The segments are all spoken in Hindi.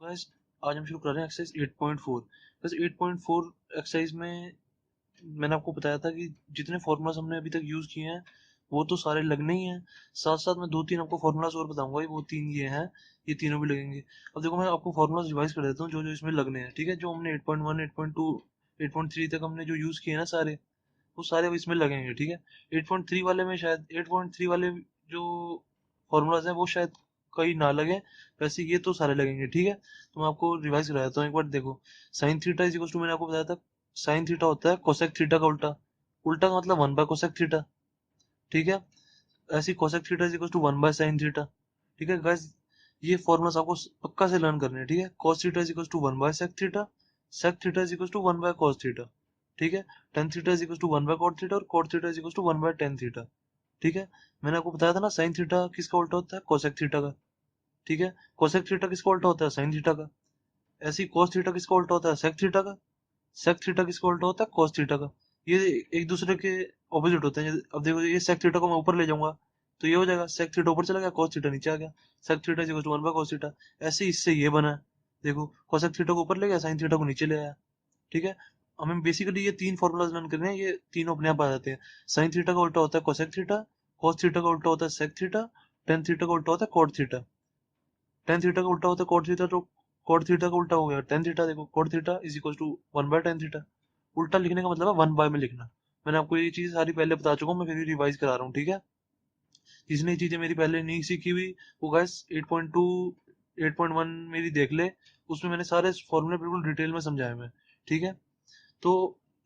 बस आज हम शुरू कर रहे हैं एक्सरसाइज 8.4। बस 8.4 एक्सरसाइज में मैंने आपको बताया था कि जितने फॉर्मूलाज हमने अभी तक यूज किए हैं वो तो सारे लगने ही हैं। साथ साथ मैं दो तीन आपको फॉर्मूलाज और बताऊंगा, वो तीन ये हैं, ये तीनों भी लगेंगे। अब देखो मैं आपको फॉर्मूलाज रिवाइज कर देता हूँ जो जो इसमें लगने हैं, ठीक है। जो हमने 8.1 8.2 8.3 तक हमने जो यूज किए हैं ना सारे, वो सारे अब इसमें लगेंगे, ठीक है। 8.3 वाले में शायद 8.3 वाले जो फॉर्मूलाज हैं वो शायद कहीं ना लगे, वैसे ये तो सारे लगेंगे, ठीक है। तो मैं आपको रिवाइज करा देता हूँ एक बार, देखो। Sine theta is equal to, मैंने आपको बताया था साइन थीटा होता है कोसेक थीटा का उल्टा। उल्टा का मतलब 1/कोसेक थीटा, ठीक है। ऐसी cosec theta is equal to 1/साइन थीटा, ठीक है गाइस। ये फॉर्मूलाज आपको पक्का से लर्न करने हैं, ठीक है। cos theta is equal to 1/sec theta, sec theta is equal to 1/cos theta, ठीक है। tan theta is equal to 1/cot theta और cot theta is equal to 1/tan theta, ठीक है। मैंने आपको बताया था ना साइन थीटा किसका उल्टा होता है, कोसेक थीटा का, ठीक है। कोसेक थीटा किसका उल्टा होता है, साइन थीटा का। ऐसी cos थीटा किसका उल्टा होता है, sec थीटा का। sec थीटा किसका उल्टा होता है, cos थीटा का। ये एक दूसरे के ऑपोजिट होते हैं। अब देखो ये sec थीटा को मैं ऊपर ले जाऊंगा तो ये हो जाएगा, sec थीटा ऊपर चला गया, cos थीटा नीचे आ गया, sec theta is equal to 1/cos theta. ऐसे इससे ये बना है, देखो cosec थीटा को ऊपर ले गया, sin थीटा को नीचे ले आया, ठीक है। हमें बेसिकली ये तीन फॉर्मूलाज लर्न करने हैं, ये तीनों अपने आप आ जाते हैं। sin थीटा का उल्टा होता है cosec थीटा, cos थीटा का उल्टा होता है sec थीटा, tan थीटा का उल्टा होता है cot थीटा। tan थीटा का उल्टा होता है cot थीटा, तो cot थीटा का उल्टा हो गया tan थीटा। देखो cot theta is equal to 1/tan theta. उल्टा लिखने का मतलब है 1 बाय में लिखना। मैंने आपको ये चीज सारी पहले बता चुका हूँ, मैं फिर भी रिवाइज करा रहा हूँ, ठीक है। जिसने ये चीजें मेरी पहले नहीं सीखी हुई वो गाइस 8.2 8.1 मेरी देख ले, उसमें मैंने सारे फॉर्मूले बिल्कुल डिटेल में समझाए मैं, ठीक है। तो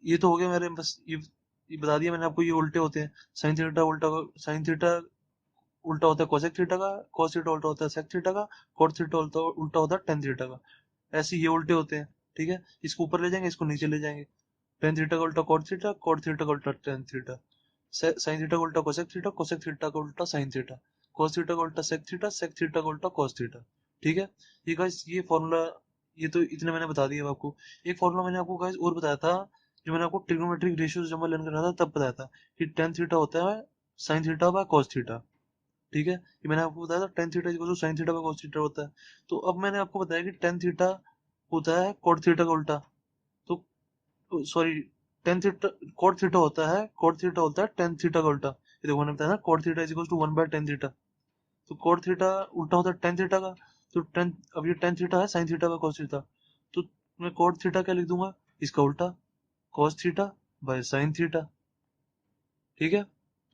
ये तो हो गया मेरे, बस ये बता दिया मैंने आपको, ये उल्टे होते हैं। साइन थीटा उल्टा, साइन थीटा उल्टा होता है कोसेक थीटा का, cos थीटा उल्टा होता है sec थीटा का, cot थीटा उल्टा उल्टा होता है tan थीटा का। ऐसे ये उल्टे होते हैं, ठीक है। इसको ऊपर ले जाएंगे, इसको नीचे ले जाएंगे। tan थीटा का उल्टा cot थीटा का उल्टा tan थीटा, साइन थीटा का उल्टा कोसेक थीटा का उल्टा साइन थीटा, cos थीटा का उल्टा sec थीटा का उल्टा cos थीटा, ठीक है। ये गाइस ये फॉर्मूला, ये तो इतने मैंने बता दिया आपको। एक फॉर्मूला मैंने आपको गाइस और बताया था, जो मैंने आपको ट्रिग्नोमेट्रिक रेशियोज जब मैं लर्न कर रहा था तब बताया था कि tan थीटा होता है sine theta by cos theta, ठीक है। ये मैंने आपको बताया था tan theta equal to sine theta by cos theta होता है। तो अब मैंने आपको बताया कि tan थीटा होता है cot थीटा का उल्टा। तो sorry, tan theta cot theta होता है, cot थीटा होता है tan थीटा का उल्टा। ये देखो मैंने बताया ना cot theta is equal to 1/tan theta. तो cot थीटा उल्टा होता है tan थीटा का। तो tan, अब ये tan थीटा है sin theta by cos theta. तो मैं cot थीटा क्या लिख दूंगा, इसका उल्टा cos theta by sin theta, ठीक है।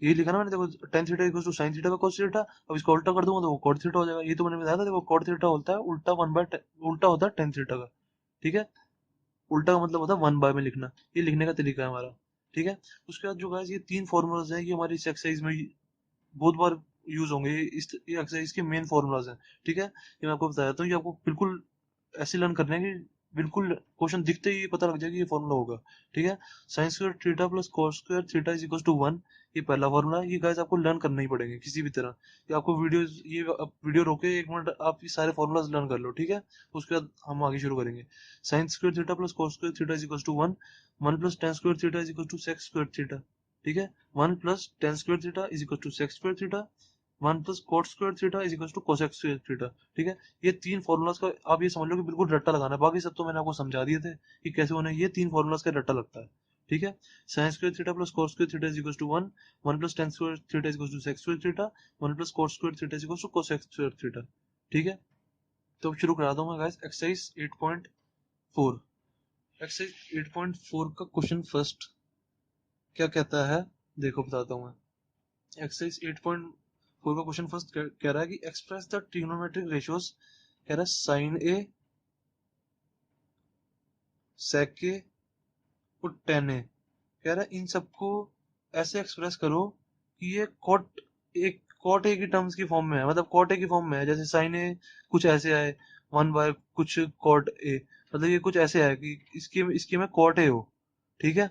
ये लिखा ना मैंने, देखो tan theta equal to sin theta by cos theta. अब इसका उल्टा कर दूंगा तो वो cot थीटा हो जाएगा। ये तो मैंने बताया था, देखो cot थीटा होता है उल्टा उल्टा होता है tan थीटा का, ठीक है। उल्टा का मतलब होता है 1 बाय में लिखना। ये लिखने का तरीका है हमारा, ठीक है। उसके बाद जो गाइस ये तीन फॉर्मूलाज हैं, ये हमारी इस एक्सरसाइज में बहुत बार यूज होंगे। ये एक्सरसाइज के मेन फॉर्मूलाज हैं, ठीक है। ये मैं आपको बताया था, ये आपको बिल्कुल ऐसे लर्न करने हैं कि बिल्कुल क्वेश्चन दिखते ही पता लग जाएगा ये फॉर्मूला होगा, ठीक है। Sine square theta plus cos square theta is equal to 1, ये पहला फॉर्मूला है। ये गाइस आपको लर्न करना ही पड़ेंगे किसी भी तरह। ये आपको वीडियो, ये आप वीडियो रोके 1 मिनट, आप ये सारे फॉर्मूलाज लर्न कर लो, ठीक है। उसके बाद हम आगे शुरू करेंगे। Sine square theta plus cos square theta is equal to 1, 1 plus tan square theta is equal to sec square theta, ठीक है। 1 plus tan square theta is equal to sec square theta, 1 plus cot square theta is equal to cosec square theta, ठीक है। ये तीन फॉर्मूलाज का आप ये समझ लो कि बिल्कुल रट्टा लगाना है। बाकी सब तो मैंने आपको समझा दिए थे कि कैसे होना है। ये तीन फॉर्मूलाज का रट्टा लगता है, ठीक है। Sine square theta plus cos square theta is equal to 1, 1 plus tan square theta is equal to sec square theta, 1 plus cot square theta is equal to cosec square theta, ठीक है। तो अब शुरू करा दूंगा गाइस एक्सरसाइज 8.4। एक्सरसाइज 8.4 का क्वेश्चन फर्स्ट क्या कहता है, देखो बताता हूँ मैं। एक्सरसाइज 8.4 का क्वेश्चन फर्स्ट कह रहा है कि एक्सप्रेस द ट्रिग्नोमेट्रिक रेशियोज, कह रहा है साइन ए, सेक ए और टेन ए। कह रहा है इन सबको ऐसे एक्सप्रेस करो कि ये कॉट ए की टर्म्स की फॉर्म में है, मतलब कॉट ए की फॉर्म में है। जैसे साइन ए कुछ ऐसे आए 1 बाय कुछ कॉट ए, मतलब ये कुछ ऐसे है कि इसके इसके में कॉट ए हो, ठीक है।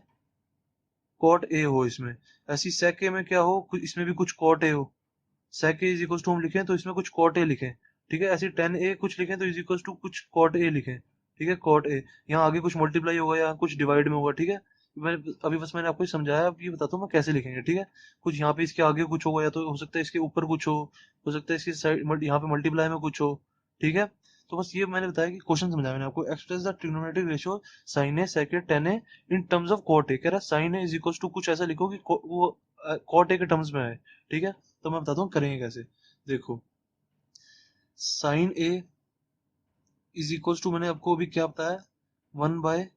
कॉट ए हो इसमें। ऐसी सेक ए में क्या हो, इसमें भी कुछ कॉट ए हो। sec a is equal to हम लिखें तो इसमें कुछ cot a लिखें, ठीक है। ऐसे tan a कुछ लिखें तो इज इक्वल टू कुछ cot a लिखें, ठीक है। cot a यहाँ आगे कुछ मल्टीप्लाई होगा या कुछ डिवाइड में होगा, ठीक है। मैं अभी बस मैंने आपको समझाया, अब ये बताता हूँ मैं कैसे लिखेंगे, ठीक है। कुछ यहाँ पे इसके आगे कुछ होगा, या तो हो सकता है इसके ऊपर कुछ हो सकता है इसके साइड यहाँ पे मल्टीप्लाई में कुछ हो, ठीक है। तो बस ये मैंने बताया कि क्वेश्चन समझाया मैंने आपको, express the trigonometric ratio sine A sec A tan A in terms of cot A. कह रहा है sine A is equal to कुछ ऐसा लिखो कि वो कॉट ए के टर्म्स में है। ठीक है, तो मैं बताता हूँ करेंगे कैसे। देखो, sine A is equal to, मैंने आपको अभी क्या बताया, 1 बाय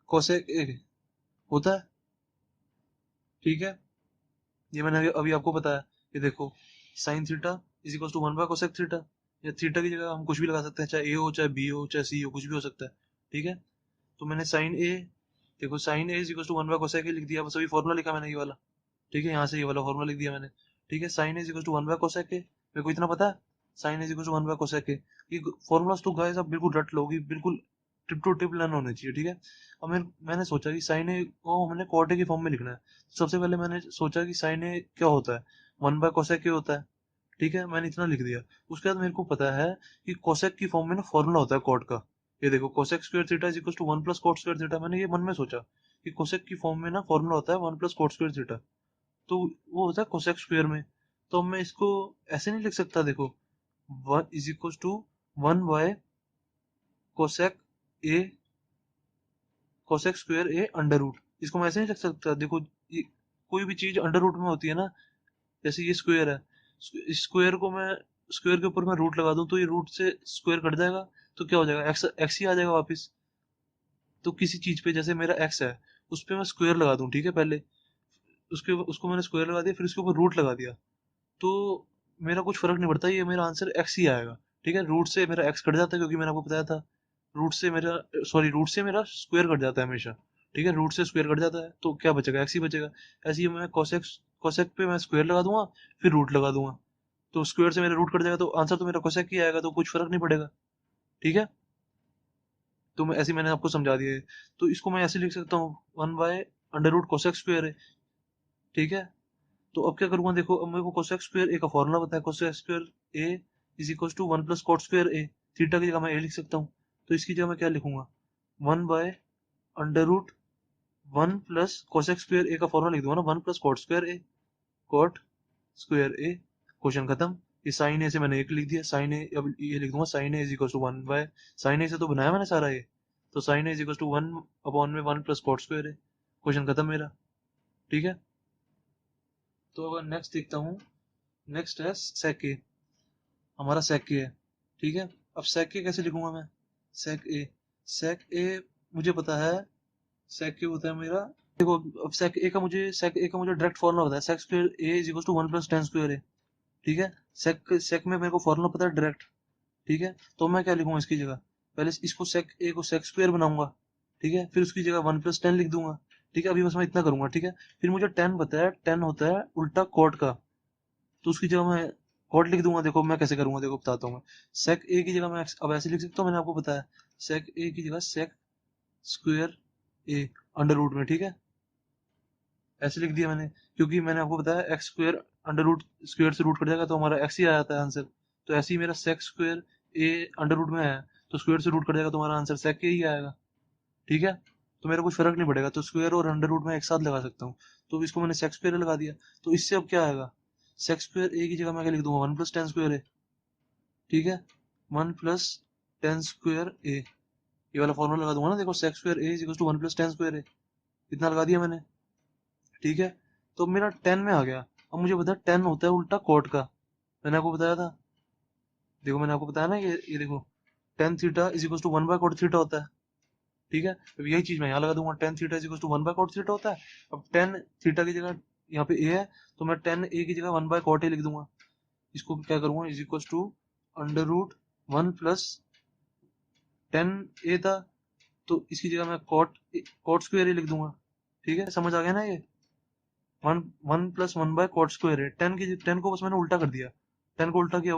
कोसेक ए होता है। ठीक है, ये मैंने अभी आपको बताया कि देखो, sine theta is equal to 1 by cosec theta, या थीटा की जगह हम कुछ भी लगा सकते हैं, चाहे ए हो, चाहे बी हो, चाहे सी हो, कुछ भी हो सकता है। ठीक है, तो मैंने साइन ए, देखो sine A is equal to 1 by cosec A लिख दिया, बस अभी फॉर्मूला लिखा मैंने ये वाला। ठीक है, यहाँ से ये वाला फॉर्मूला लिख दिया मैंने। ठीक है, sine A is equal to 1 by cosec A, मेरे को इतना पता है, sine A is equal to 1 by cosec A. ये फॉर्मूलाज तो गाइस आप बिल्कुल रट लोगी, बिल्कुल टिप टू टिप लर्न होने चाहिए। ठीक है, अब मैंने सोचा कि साइन ए को हमने कॉट ए की फॉर्म में लिखना है। सबसे पहले मैंने सोचा कि साइन ए क्या होता है, 1 बाय कोसेक ए होता है। ठीक है, मैंने इतना लिख दिया। उसके बाद मेरे को पता है कि कोसेक की फॉर्म में ना फॉर्मूला होता है कॉट का। ये देखो, cosec square theta is equal to 1 plus cot square theta. मैंने ये मन में सोचा कि कोसेक की फॉर्म में ना फॉर्मूला होता है 1 प्लस कॉट स्क्वायर थीटा, तो वो होता है कोसेक स्क्वायर में। तो मैं इसको ऐसे नहीं लिख सकता, देखो 1 is equal to 1 by cosec A, cosec square A under root. इसको मैं ऐसे नहीं लिख सकता, देखो ये कोई भी चीज अंडर रूट में होती है ना, जैसे ये स्क्वायर है, स्क्वायर को मैं, स्क्वायर के ऊपर मैं रूट लगा दूं तो ये रूट से स्क्वायर कट जाएगा, तो क्या हो जाएगा, एक्स एक्स ही आ जाएगा वापस। तो किसी चीज पे जैसे मेरा एक्स है, उस पे मैं स्क्वायर लगा दूं, ठीक है, पहले उसको मैंने स्क्वायर लगा दिया, फिर उसके ऊपर रूट लगा दिया, तो मेरा कुछ फर्क नहीं पड़ता, ये मेरा आंसर एक्स ही आएगा। ठीक है, रूट से मेरा एक्स कट जाता है, क्योंकि मैंने आपको बताया था, रूट से मेरा स्क्वायर कट जाता है हमेशा। ठीक है, रूट से स्क्वायर कट जाता है, तो क्या बचेगा, एक्स ही बचेगा। ऐसे ही मैं कोसेक कोसेक पे मैं स्क्वायर लगा दूंगा, फिर रूट लगा दूंगा, तो स्क्वायर से मेरा रूट कट जाएगा, तो आंसर तो मेरा कोसेक ही आएगा, तो कुछ फर्क नहीं पड़ेगा। ठीक है, तो मैं ऐसे ही मैंने आपको समझा दिया है। तो इसको मैं ऐसे लिख सकता हूँ, 1 by under root cosec square है। ठीक है, तो अब क्या करूंगा, देखो अब मेरे को कोसेक स्क्वायर ए का फॉर्मूला पता है, cosec square A is equal to 1 plus cot square A. Theta की जगह मैं ए लिख सकता हूँ, तो इसकी जगह मैं क्या लिखूंगा, 1 by under root 1 plus cosec square A का फॉर्मूला लिख दूंगा ना, 1 plus cot square A, cot square A. Question खत्म। ये साइन ए से मैंने एक लिख दिया, साइन ए, अब ये लिख दूंगा sine A is equal to 1 by, sine A से तो बनाया मैंने सारा ये, तो sine A is equal to 1 upon में 1 plus cot square A. Question खत्म मेरा। ठीक है, तो अगर नेक्स्ट देखता हूँ, नेक्स्ट है सेक ए, हमारा सेक ए है। ठीक है, अब सेक ए कैसे लिखूंगा मैं, सेक ए, सेक ए मुझे पता है, सेक ए होता है मेरा, देखो अब सेक ए का मुझे डायरेक्ट फॉर्मूला पता है, sec square A is equal to 1 plus tan square A. ठीक है, सेक में मेरे को फॉर्मूला पता है डायरेक्ट। ठीक है, तो मैं क्या लिखूंगा इसकी जगह, पहले इसको सेक ए को सेक स्क्वायर बनाऊंगा। ठीक है, फिर उसकी जगह 1 प्लस 10 लिख दूंगा। ठीक है, अभी बस मैं इतना करूंगा। ठीक है, फिर मुझे 10 पता है, 10 होता है उल्टा कॉट का, तो उसकी जगह मैं कॉट लिख दूंगा। देखो मैं कैसे करूंगा, देखो बताता हूँ मैं। सेक ए की जगह मैं अब ऐसे लिख सकता हूँ, मैंने आपको बताया, सेक ए की जगह सेक स्क्वायर ए अंडर रूट में। ठीक है, ऐसे लिख दिया मैंने, क्योंकि मैंने आपको बताया x square under root, square से रूट कट जाएगा तो हमारा एक्स ही आ जाता है आंसर। तो ऐसे ही मेरा सेक स्क्वायर ए अंडर रूट में है, तो स्क्वायर से रूट कट जाएगा तो हमारा आंसर सेक ए ही आएगा। ठीक है, तो मेरा कुछ फर्क नहीं पड़ेगा, तो स्क्वायर और अंडर रूट में एक साथ लगा सकता हूँ, तो इसको मैंने सेक स्क्वायर लगा दिया। तो इससे अब क्या आएगा, सेक स्क्वायर ए की जगह मैं क्या लिख दूंगा, 1 प्लस 10 स्क्वायर ए। ठीक है, 1 प्लस 10 स्क्वायर ए, ये वाला फॉर्मूला लगा दूंगा ना, देखो sec square A is equal to 1 plus 10 square A, इतना लगा दिया मैंने। ठीक है, तो मेरा 10 में आ गया। अब मुझे पता है 10 होता है उल्टा कॉट का, मैंने आपको बताया था, देखो मैंने आपको बताया ना, ये देखो, tan theta is equal to 1 by cot theta होता है। ठीक है, अब यही चीज मैं यहाँ लगा दूंगा, tan theta is equal to 1 by cot theta होता है। अब टेन थीटा की जगह यहाँ पे ए है, तो मैं 10 ए की जगह 1 बाय कॉट ए लिख दूंगा। इसको क्या करूंगा, is equal to under root 1 plus 10 A था, तो इसकी जगह मैं कॉट कॉट स्क्वायर ए लिख दूंगा। ठीक है, समझ आ गया ना ये, 1 1 प्लस 1 बाय कॉट स्क्वायर है, 10 को बस मैंने उल्टा कर दिया, 10 को उल्टा किया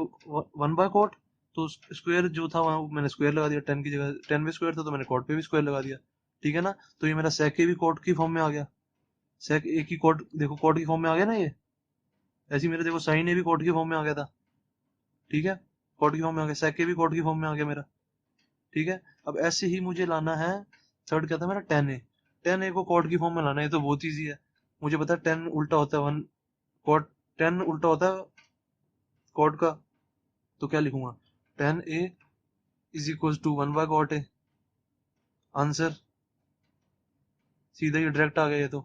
1 बाय कॉट, तो स्क्वायर जो था वहां मैंने स्क्वायर लगा दिया, 10 की जगह 10 में स्क्वायर था तो मैंने कॉट पे भी स्क्वायर लगा दिया। ठीक है ना, तो ये मेरा सेक ए भी कॉट की फॉर्म में आ गया, सेक ए की कॉट, देखो कॉट की फॉर्म में आ गया ना ये, ऐसे ही मेरे देखो साइन ए भी कॉट की फॉर्म में आ गया था। ठीक है, कॉट की फॉर्म में आ गया, सेक ए भी कॉट की फॉर्म में आ गया मेरा। ठीक है, अब ऐसे ही मुझे लाना है, थर्ड क्या था मेरा, 10 ए, 10 ए को कॉट की फॉर्म में लाना है, तो बहुत ईजी है, मुझे पता है 10 उल्टा होता है 1 कॉट, 10 उल्टा होता है कॉट का, तो क्या लिखूंगा, tan A is equal to 1 by cot A. Answer सीधा ही डायरेक्ट आ गया ये तो,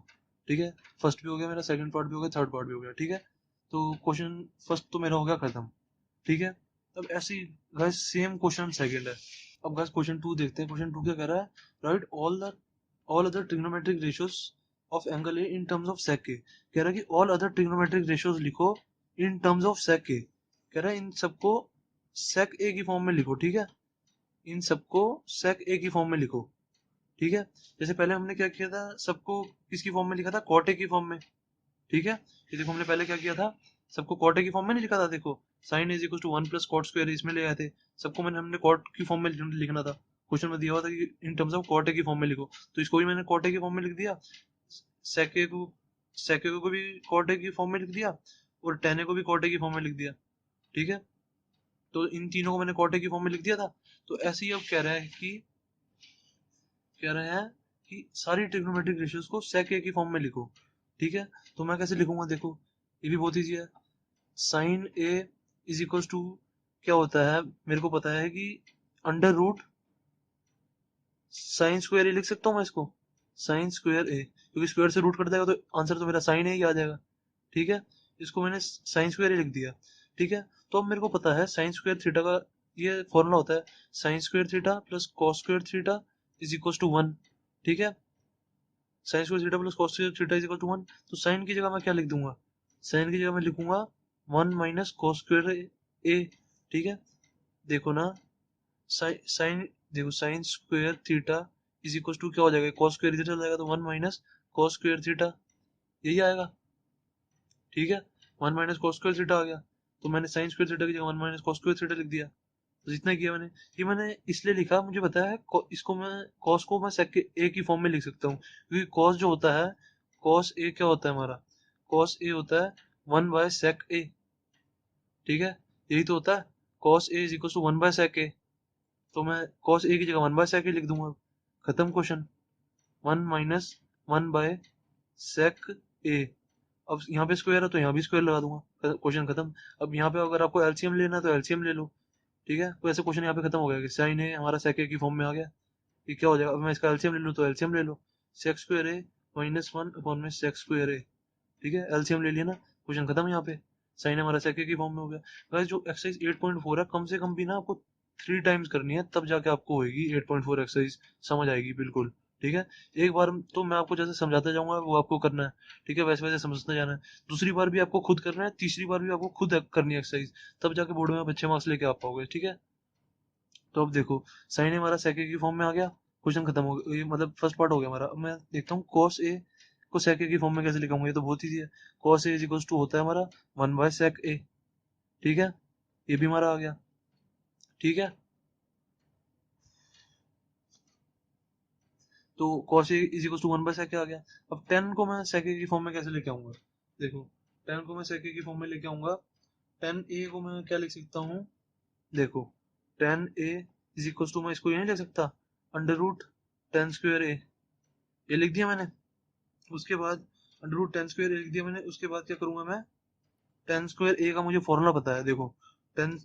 ठीक है। फर्स्ट भी हो गया मेरा, सेकंड पार्ट भी हो गया, थर्ड पार्ट भी हो गया, ठीक है। तो क्वेश्चन फर्स्ट तो मेरा हो गया खत्म, ठीक है। अब ऐसे ही गाइस सेम क्वेश्चन सेकंड है। अब गाइस क्वेश्चन टू देखते हैं। क्वेश्चन टू क्या कह रहा है, right all other trigonometric ratios of angle A in terms of sec A. कह रहा है कि ऑल अदर ट्रिग्नोमेट्रिक रेशियोज लिखो इन टर्म्स ऑफ सेक ए। कह रहा है इन सबको सेक ए की फॉर्म में लिखो, ठीक है। इन सबको सेक ए की फॉर्म में लिखो, ठीक है। जैसे पहले हमने क्या किया था, सबको किसकी फॉर्म में लिखा था, कॉट ए की फॉर्म में, ठीक है। ये देखो हमने पहले क्या किया था, सबको कॉट ए की फॉर्म में नहीं लिखा था, देखो sine is equal to 1 plus cot square इसमें ले आए थे। सबको हमने कॉट की फॉर्म में लिखना था। क्वेश्चन में दिया हुआ था कि in terms of cot A की फॉर्म में लिखो, तो इसको भी मैंने कॉट ए की फॉर्म में लिख दिया। सेके को भी कॉट ए की फॉर्म में लिख दिया, और टेन ए को भी कॉट ए की फॉर्म में लिख दिया, ठीक है। तो इन तीनों को मैंने कॉट ए की फॉर्म में लिख दिया था। तो ऐसे ही अब कह रहे हैं कि सारी ट्रिग्नोमेट्रिक रेशियोज को सेक ए की फॉर्म में लिखो, ठीक है। तो मैं कैसे लिखूंगा, देखो ये भी बहुत ईजी है। Sine A is equal to क्या होता है, मेरे को पता है कि अंडर रूट साइन स्क्वायर ए लिख सकता हूँ मैं इसको, साइन स्क्वायर ए, क्योंकि स्क्वायर से रूट कट जाएगा तो आंसर तो मेरा साइन ए ही आ जाएगा, ठीक है। इसको मैंने साइन स्क्वायर ए लिख दिया, ठीक है। तो अब मेरे को पता है साइन स्क्वायर थीटा का ये फॉर्मूला होता है, sine square theta plus cos square theta is equal to 1, ठीक है। Sine square theta plus cos square theta is equal to 1। तो साइन की जगह मैं क्या लिख दूंगा, साइन की जगह मैं लिखूंगा 1 माइनस कॉस स्क्वायर ए, ठीक है। देखो ना, साइन देखो sine square theta is equal to क्या हो जाएगा, कॉस स्क्वायर इधर चला जाएगा तो 1 माइनस कॉस स्क्वायर थीटा, यही आएगा, ठीक है। 1 माइनस कॉस स्क्वायर थीटा आ गया। तो मैंने साइन स्क्वायर थीटा की जगह 1 माइनस कॉस स्क्वायर थीटा लिख दिया। तो जितना किया मैंने, ये मैंने इसलिए लिखा, मुझे पता है इसको मैं कॉस को मैं सेक ए की फॉर्म में लिख सकता हूँ, क्योंकि कॉस जो होता है, कॉस ए क्या होता है हमारा, कॉस ए होता है 1 बाय सेक ए, ठीक है। यही तो होता है, cos A is equal to 1 by sec A. तो मैं कॉस ए की जगह 1 बाय सेक ए लिख दूंगा, खत्म क्वेश्चन। 1 माइनस 1 बाय सेक ए। अब यहाँ पे स्क्वायर है तो यहाँ भी स्क्वायर लगा दूंगा, क्वेश्चन खत्म। अब यहाँ पे अगर आपको एलसीएम लेना है तो एलसीएम ले लो, ठीक है। तो ऐसे क्वेश्चन यहाँ पे खत्म हो गया कि साइन ए हमारा सेक ए की फॉर्म में आ गया। ये क्या हो जाएगा, अब मैं इसका एलसीएम ले लूँ तो एलसीएम ले लो, सेक स्क्वायर ए माइनस 1 अपॉन में सेक स्क्वायर ए, ठीक है। एलसीएम ले लिया ना, क्वेश्चन खत्म। यहाँ पे साइन हमारा सेक ए की फॉर्म में हो गया। गाइस जो एक्सरसाइज 8.4 है, कम से कम भी ना आपको 3 टाइम्स करनी है, तब जाके आपको होगी 8.4 एक्सरसाइज, समझ आएगी बिल्कुल, ठीक है। एक बार तो मैं आपको जैसे समझाता जाऊंगा वो आपको करना है, ठीक है, वैसे वैसे समझते जाना है। दूसरी बार भी आपको खुद करना है, तीसरी बार भी आपको खुद करनी है एक्सरसाइज, तब जाके बोर्ड में आप अच्छे मार्क्स लेके आ पाओगे, ठीक है। तो अब देखो साइन हमारा सेक ए की फॉर्म में आ गया, क्वेश्चन खत्म हो गया, ये मतलब फर्स्ट पार्ट हो गया हमारा। अब मैं देखता हूँ कॉस ए को सेक ए की फॉर्म में कैसे लिखाऊंगा, ये तो बहुत ईजी है। Cos A is equal to होता है हमारा 1 बाय सेक ए, ठीक है। ये भी हमारा आ गया, ठीक है। तो cos a is equal to 1 by sec आ गया। अब tan को मैं सेक की फॉर्म में कैसे लेके आऊंगा, देखो tan को मैं सेक की फॉर्म में लेके आऊंगा। tan a को मैं क्या लिख सकता हूँ, देखो tan a is equal to, मैं इसको ये नहीं लिख सकता, अंडर रूट टेन स्क्वायर ए, ये लिख दिया मैंने। उसके बाद अंडर रूट टेन स्क्वायर ए लिख दिया मैंने। उसके बाद क्या करूंगा मैं, टेन स्क्वायर ए का मुझे फॉर्मूला पता है, देखो टेन,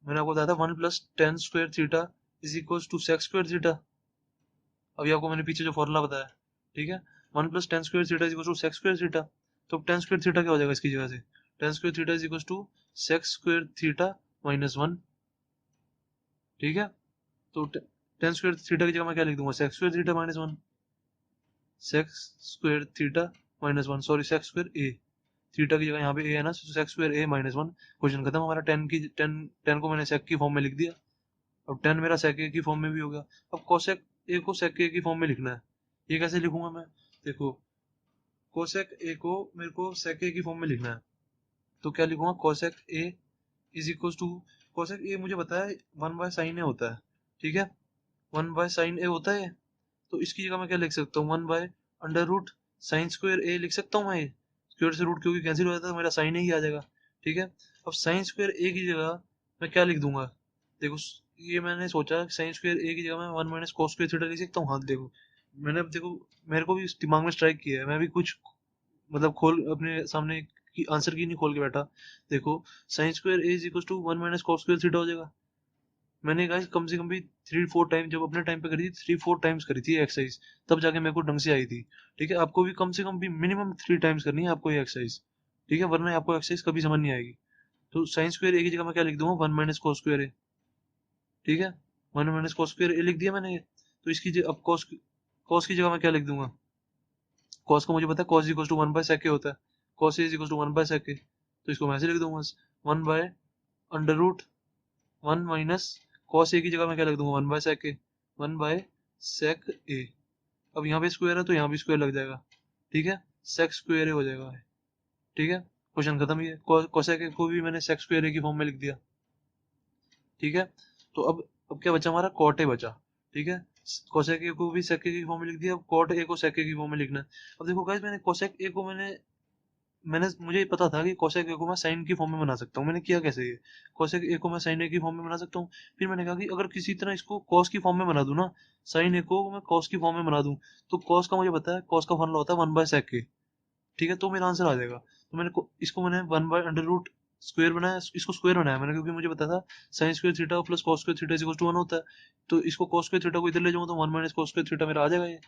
मैंने आपको बताया था 1 plus tan square theta is equal to sec square theta. अभी आपको मैंने पीछे जो फॉर्मूला बताया, ठीक है। 1 plus tan square theta is equal to sec square theta. तो टेन स्क्वायर थीटा क्या हो जाएगा इसकी जगह से, tan square theta is equal to sec square theta minus 1, ठीक है। तो टेन स्क्वायर थीटा की जगह मैं क्या लिख दूंगा, sec square theta minus 1, sec square theta minus 1, sorry sec square ए, थीटा की जगह यहाँ पे ए है ना, सेक स्क्वायर ए माइनस 1। क्वेश्चन खत्म हमारा। टेन को मैंने सेक की फॉर्म में लिख दिया। अब टेन मेरा सेक ए की फॉर्म में भी हो गया। अब कोसेक ए को सेक ए की फॉर्म में लिखना है, ये कैसे लिखूंगा मैं, देखो कोसेक ए को मेरे को सेक ए की फॉर्म में लिखना है, तो क्या लिखूंगा, cosec a is equal to, cosec a मुझे पता है 1 बाय साइन ए होता है, ठीक है। 1 बाय साइन ए होता है, तो इसकी जगह मैं क्या लिख सकता हूँ, 1 by under root sine square ए लिख सकता हूँ मैं। ये स्क्वायर से रूट क्योंकि कैंसिल हो जाता है तो मेरा साइन ही आ जाएगा, ठीक है। अब साइन स्क्वायर ए की जगह मैं क्या लिख दूंगा, देखो ये मैंने सोचा साइन स्क्वायर ए की जगह मैं 1 माइनस कॉस स्क्वायर थीटा लिख सकता हूँ। हाँ देखो मैंने, अब देखो मेरे को भी दिमाग में स्ट्राइक किया है, मैं भी कुछ मतलब खोल अपने सामने की आंसर की नहीं खोल के बैठा। देखो sine square A is equal to 1 minus cos square theta हो जाएगा। मैंने गाइस कम से कम भी 3-4 टाइम जब अपने टाइम पे करी थी 3-4 टाइम्स करी थी एक्सरसाइज, तब जाके मेरे को ढंग से आई थी। ठीक है, आपको भी कम से कम भी मिनिमम 3 टाइम्स करनी है आपको ये एक्सरसाइज। ठीक है, वरना आपको एक्सरसाइज कभी समझ नहीं आएगी। तो साइन स्क्वायर ए की जगह मैं क्या लिख दूंगा, 1 माइनस कॉस स्क्वायर ए। ठीक है, 1 माइनस कॉस स्क्वायर ए लिख दिया मैंने। तो इसकी अब कॉस कॉस की जगह मैं क्या लिख दूंगा, कॉस को मुझे पता है cos equal to 1 by sec होता है, cos is equal to 1 by sec. तो इसको मैं ऐसे लिख दूंगा 1 by under root 1 minus cos A की जगह मैं क्या लिख दूंगा, 1 by sec A, 1 by sec ए। अब यहाँ पे स्क्वायर है तो यहाँ भी स्क्वायर लग जाएगा। ठीक है, सेक स्क्वायर ए हो जाएगा। ठीक है, क्वेश्चन खत्म। ही है, कोसेक को भी मैंने सेक स्क्वायर ए की फॉर्म में लिख दिया। ठीक है, तो अब क्या बचा हमारा, कॉट ए बचा। ठीक है, कोसेक ए को भी सेक ए की फॉर्म में लिख दिया, अब कॉट ए को सेक ए की फॉर्म में लिखना है। अब देखो गाइस, मैंने कोसेक ए को मैंने मैंने मुझे पता था कि कोसेक ए को मैं साइन की फॉर्म में बना सकता हूँ। मैंने किया कैसे, ये कोसेक ए को मैं साइन ए की फॉर्म में बना सकता हूँ। फिर मैंने कहा कि अगर किसी तरह इसको कॉस की फॉर्म में बना दूं ना, साइन ए को मैं कॉस की फॉर्म में बना दूं, तो कॉस का मुझे पता है, कॉस का फॉर्मूला होता है 1 बाय सेक ए। ठीक है, तो मेरा आंसर आ जाएगा। तो इसको मैंने 1 बाय अंडर रूट स्क्वायर बनाया, इसको स्क्वायर बनाया मैंने, क्योंकि मुझे पता था sine square theta plus cos square theta is equal to 1 होता है। तो इसको कॉस स्क्वायर थीटा को इधर ले जाऊंगा तो 1 माइनस कॉस स्क्वायर थीटा मेरा आ जाएगा ये।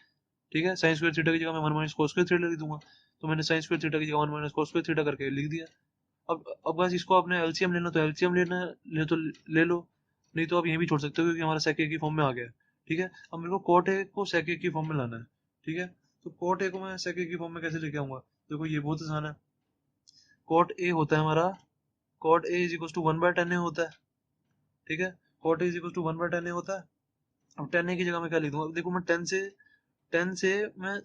ठीक है, साइन स्क्वायर थीटा की जगह मैं 1 माइनस कॉस स्क्वायर थीटा लिख दूंगा। तो मैंने साइन स्क्वायर थीटा की जगह 1 माइनस कॉस स्क्वायर थीटा करके लिख दिया। अब बस इसको आपने एलसीएम लेना तो एलसीएम लेना ले तो ले लो, नहीं तो आप यहीं भी छोड़ सकते हो, क्योंकि हमारा सेक ए की फॉर्म में आ गया है। ठीक है, अब मेरे को कॉट ए को सेक ए की फॉर्म में लाना है। ठीक है, तो कॉट ए को मैं सेक ए की फॉर्म में कैसे लेके आऊंगा, देखो ये बहुत आसान है। कॉट ए होता है हमारा, cot A is equal to 1 by tan A होता है। ठीक है, cot A is equal to 1 by tan A होता है। अब टेन ए की जगह मैं क्या लिख दूंगा, देखो मैं टेन से मैं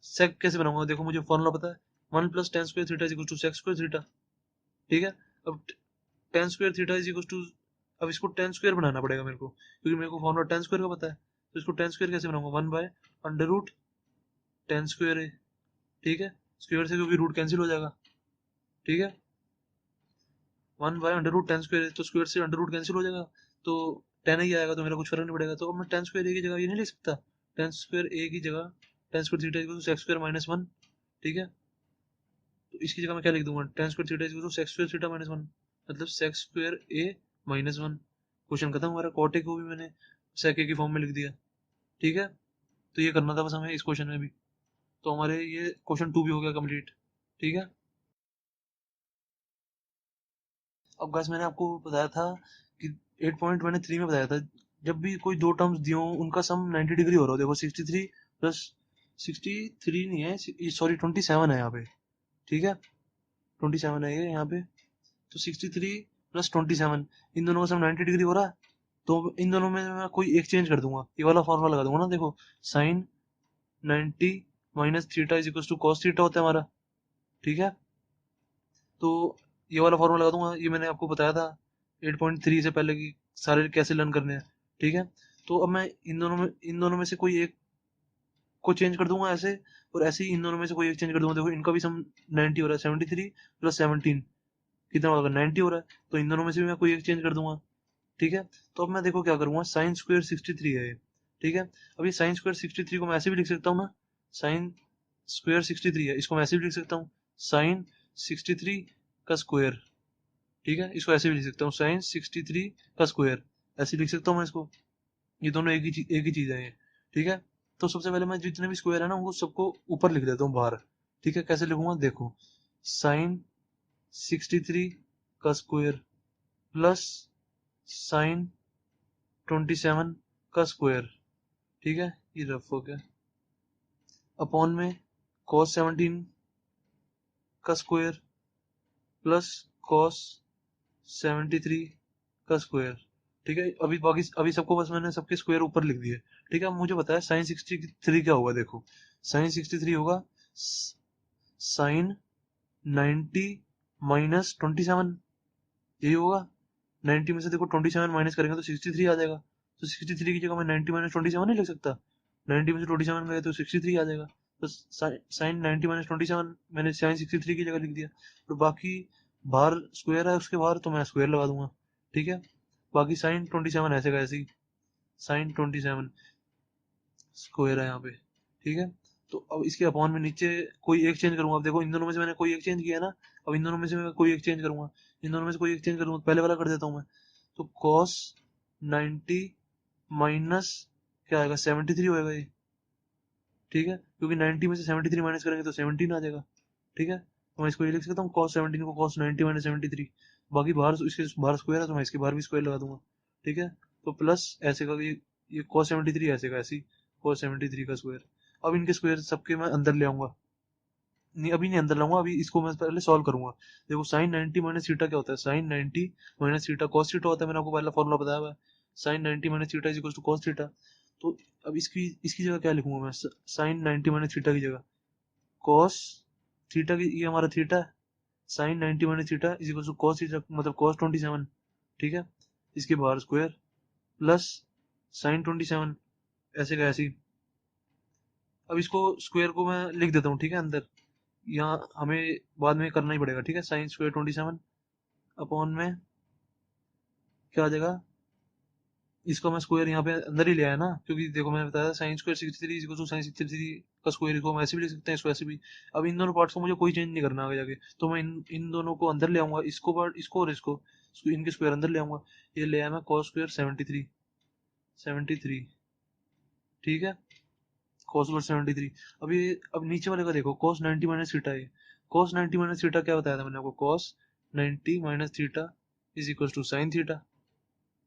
सेक कैसे बनाऊंगा, देखो मुझे फॉर्मूला पता है, 1 plus tan square theta is equal to sec square theta. ठीक है, अब tan square theta is equal to, अब इसको टेन स्क्वायर बनाना पड़ेगा मेरे को, क्योंकि मेरे को फॉर्मूला टेन स्क्वायर का पता है। तो इसको टेन स्क्वायर कैसे बनाऊंगा, 1 by under root tan square है। ठीक है, स्क्वायर से क्योंकि रूट कैंसिल हो जाएगा। ठीक है, 1 by under root tan square है, तो स्क्वायर से अंडर रूट कैंसिल हो जाएगा, तो टेन ही आएगा, तो मेरा कुछ फर्क नहीं पड़ेगा। तो अब मैं टेन स्क्वायर ए की जगह ये नहीं लिख सकता, टेन स्क्वायर ए की जगह tan square theta equal to sec square minus 1। ठीक है, तो इसकी जगह मैं क्या लिख दूंगा, tan square theta equal to sec square theta minus 1, मतलब सेक स्क्वायर ए माइनस 1। क्वेश्चन खत्म। हमारा कॉट ए को भी मैंने सेक ए की फॉर्म में लिख दिया। ठीक है, तो ये करना था बस हमें इस क्वेश्चन में भी। तो हमारे ये क्वेश्चन 2 भी हो गया कंप्लीट। ठीक है, अब गाइस मैंने आपको बताया था कि 8 पॉइंट मैंने 3 में बताया था, जब भी कोई दो टर्म्स दिए हो उनका सम 90 डिग्री हो रहा हो। देखो 63 प्लस 63 नहीं है, सॉरी 27 है यहाँ पे। ठीक है, 27 है ये यहाँ पे। तो 63 प्लस 27, इन दोनों का सम 90 डिग्री हो रहा है। तो इन दोनों में मैं कोई एक चेंज कर दूंगा, ये वाला फॉर्मूला लगा दूंगा ना। देखो sine 90 minus theta is equal to cos theta होता है हमारा। ठीक है, तो ये वाला फॉर्मूला लगा दूंगा, ये मैंने आपको बताया था 8.3 से पहले कि सारे कैसे लर्न करने हैं। ठीक है, तो अब मैं इन दोनों में से कोई एक को चेंज कर दूंगा ऐसे, और ऐसे ही इन दोनों में से कोई एक चेंज कर दूंगा। देखो इनका भी सम 90 हो रहा है, 73 प्लस 17 कितना होगा, 90 हो रहा है। तो इन दोनों में से भी मैं कोई एक चेंज कर दूंगा। ठीक है, तो अब मैं देखो क्या करूंगा, साइन स्क्वायर 63 है ये। ठीक है, अब ये साइन स्क्वायर 63 को मैं ऐसे भी लिख सकता हूँ ना, साइन स्क्वायर 63 है, इसको मैं ऐसे भी लिख सकता हूँ, साइन 63 का स्क्वायर। ठीक है, इसको ऐसे भी लिख सकता हूँ, साइन 63 का स्क्वायर, ऐसे लिख सकता हूँ मैं इसको। ये दोनों एक ही चीज है ये। ठीक है, तो सबसे पहले मैं जितने भी स्क्वायर है ना उनको सबको ऊपर लिख देता हूँ बाहर। ठीक है, कैसे लिखूंगा, देखो साइन 63 का स्क्वायर प्लस साइन 27 का स्क्वायर। ठीक है, ये रफ हो गया, अपॉन में cos 17 का स्क्वायर प्लस cos 73 का स्क्वायर। ठीक है, अभी सबको बस मैंने सबके स्क्वायर ऊपर लिख दिए। ठीक है, अब मुझे बताया साइन 63 क्या होगा, देखो साइन 63 होगा साइन 90 माइनस 27, यही होगा। 90 में से देखो 27 माइनस करेंगे तो 63 आ जाएगा। तो 63 की जगह मैं 90 माइनस 27 नहीं लिख सकता, 90 में से 27 गए तो 63 आ जाएगा। तो साइन 90 माइनस 27 मैंने साइन 63 की जगह लिख दिया, और बाकी बाहर स्क्वायर है उसके बाहर, तो मैं स्क्वायर लगा दूंगा। ठीक है, बाकी साइन 27 ऐसे का ऐसे ही, साइन 27 स्क्वायर है यहाँ पे। ठीक है, तो अब इसके अपॉन में नीचे कोई एक चेंज करूंगा। अब देखो इन दोनों में से मैंने कोई एक चेंज किया ना, अब इन दोनों में से मैं कोई एक चेंज करूंगा, इन दोनों में से कोई एक चेंज करूंगा, पहले वाला कर देता हूँ मैं। तो कॉस 90 माइनस क्या आएगा, 73 होएगा ये, ठीक है, क्योंकि 90 में से 73 माइनस करेंगे तो 17 आ जाएगा, ठीक है। तो मैं इसको ये लिख सकता हूँ cos 17 को cos 90 माइनस 73, बाकी बाहर इसके बाहर स्क्वायर है तो मैं इसके बाहर भी स्क्वायर लगा दूंगा, ठीक है। तो प्लस ऐसे का ये cos 73 ऐसे का ऐसी cos 73 का स्क्वायर। अब इनके स्क्वायर सबके मैं अंदर ले आऊंगा, नहीं अभी नहीं अंदर लाऊंगा, अभी इसको मैं पहले सॉल्व करूंगा। देखो साइन 90 माइनस थीटा क्या होता है, sine 90 minus theta cos theta होता है, मैंने आपको पहला फॉर्मूला बताया हुआ है, sine 90 minus theta is equal to cos theta. तो अब इसकी इसकी जगह क्या लिखूंगा मैं, साइन 90 माइनस थीटा की जगह कॉस थीटा की, ये हमारा थीटा है, sine 90 minus theta is equal to cos theta मतलब कॉस 27, ठीक है, इसके बाहर स्क्वायर प्लस साइन 27 ऐसे का ऐसे ही। अब इसको स्क्वायर को मैं लिख देता हूँ, ठीक है, अंदर यहाँ हमें बाद में करना ही पड़ेगा, ठीक है, साइन स्क्वायर 27 अपॉन में क्या आ जाएगा, इसको मैं स्क्वायर यहाँ पे अंदर ही ले आया ना, क्योंकि देखो मैंने बताया sine square 63 equal to sine 63 का स्क्वायर, इसको हम ऐसे भी लिख सकते हैं, इसको ऐसे भी। अब इन दोनों पार्ट्स को मुझे कोई चेंज नहीं करना आगे जाके, तो मैं इन दोनों को अंदर ले आऊंगा, इसको पार्ट इसको और इसको इनके स्क्वायर अंदर ले आऊंगा। ये ले आया मैं कॉस स्क्वायर 73, ठीक है, कॉस स्क्वायर 73। अब ये अब नीचे वाले का देखो कॉस 90 माइनस थीटा है, कॉस 90 माइनस थीटा क्या बताया था मैंने आपको, cos 90 minus theta is equal to sine theta,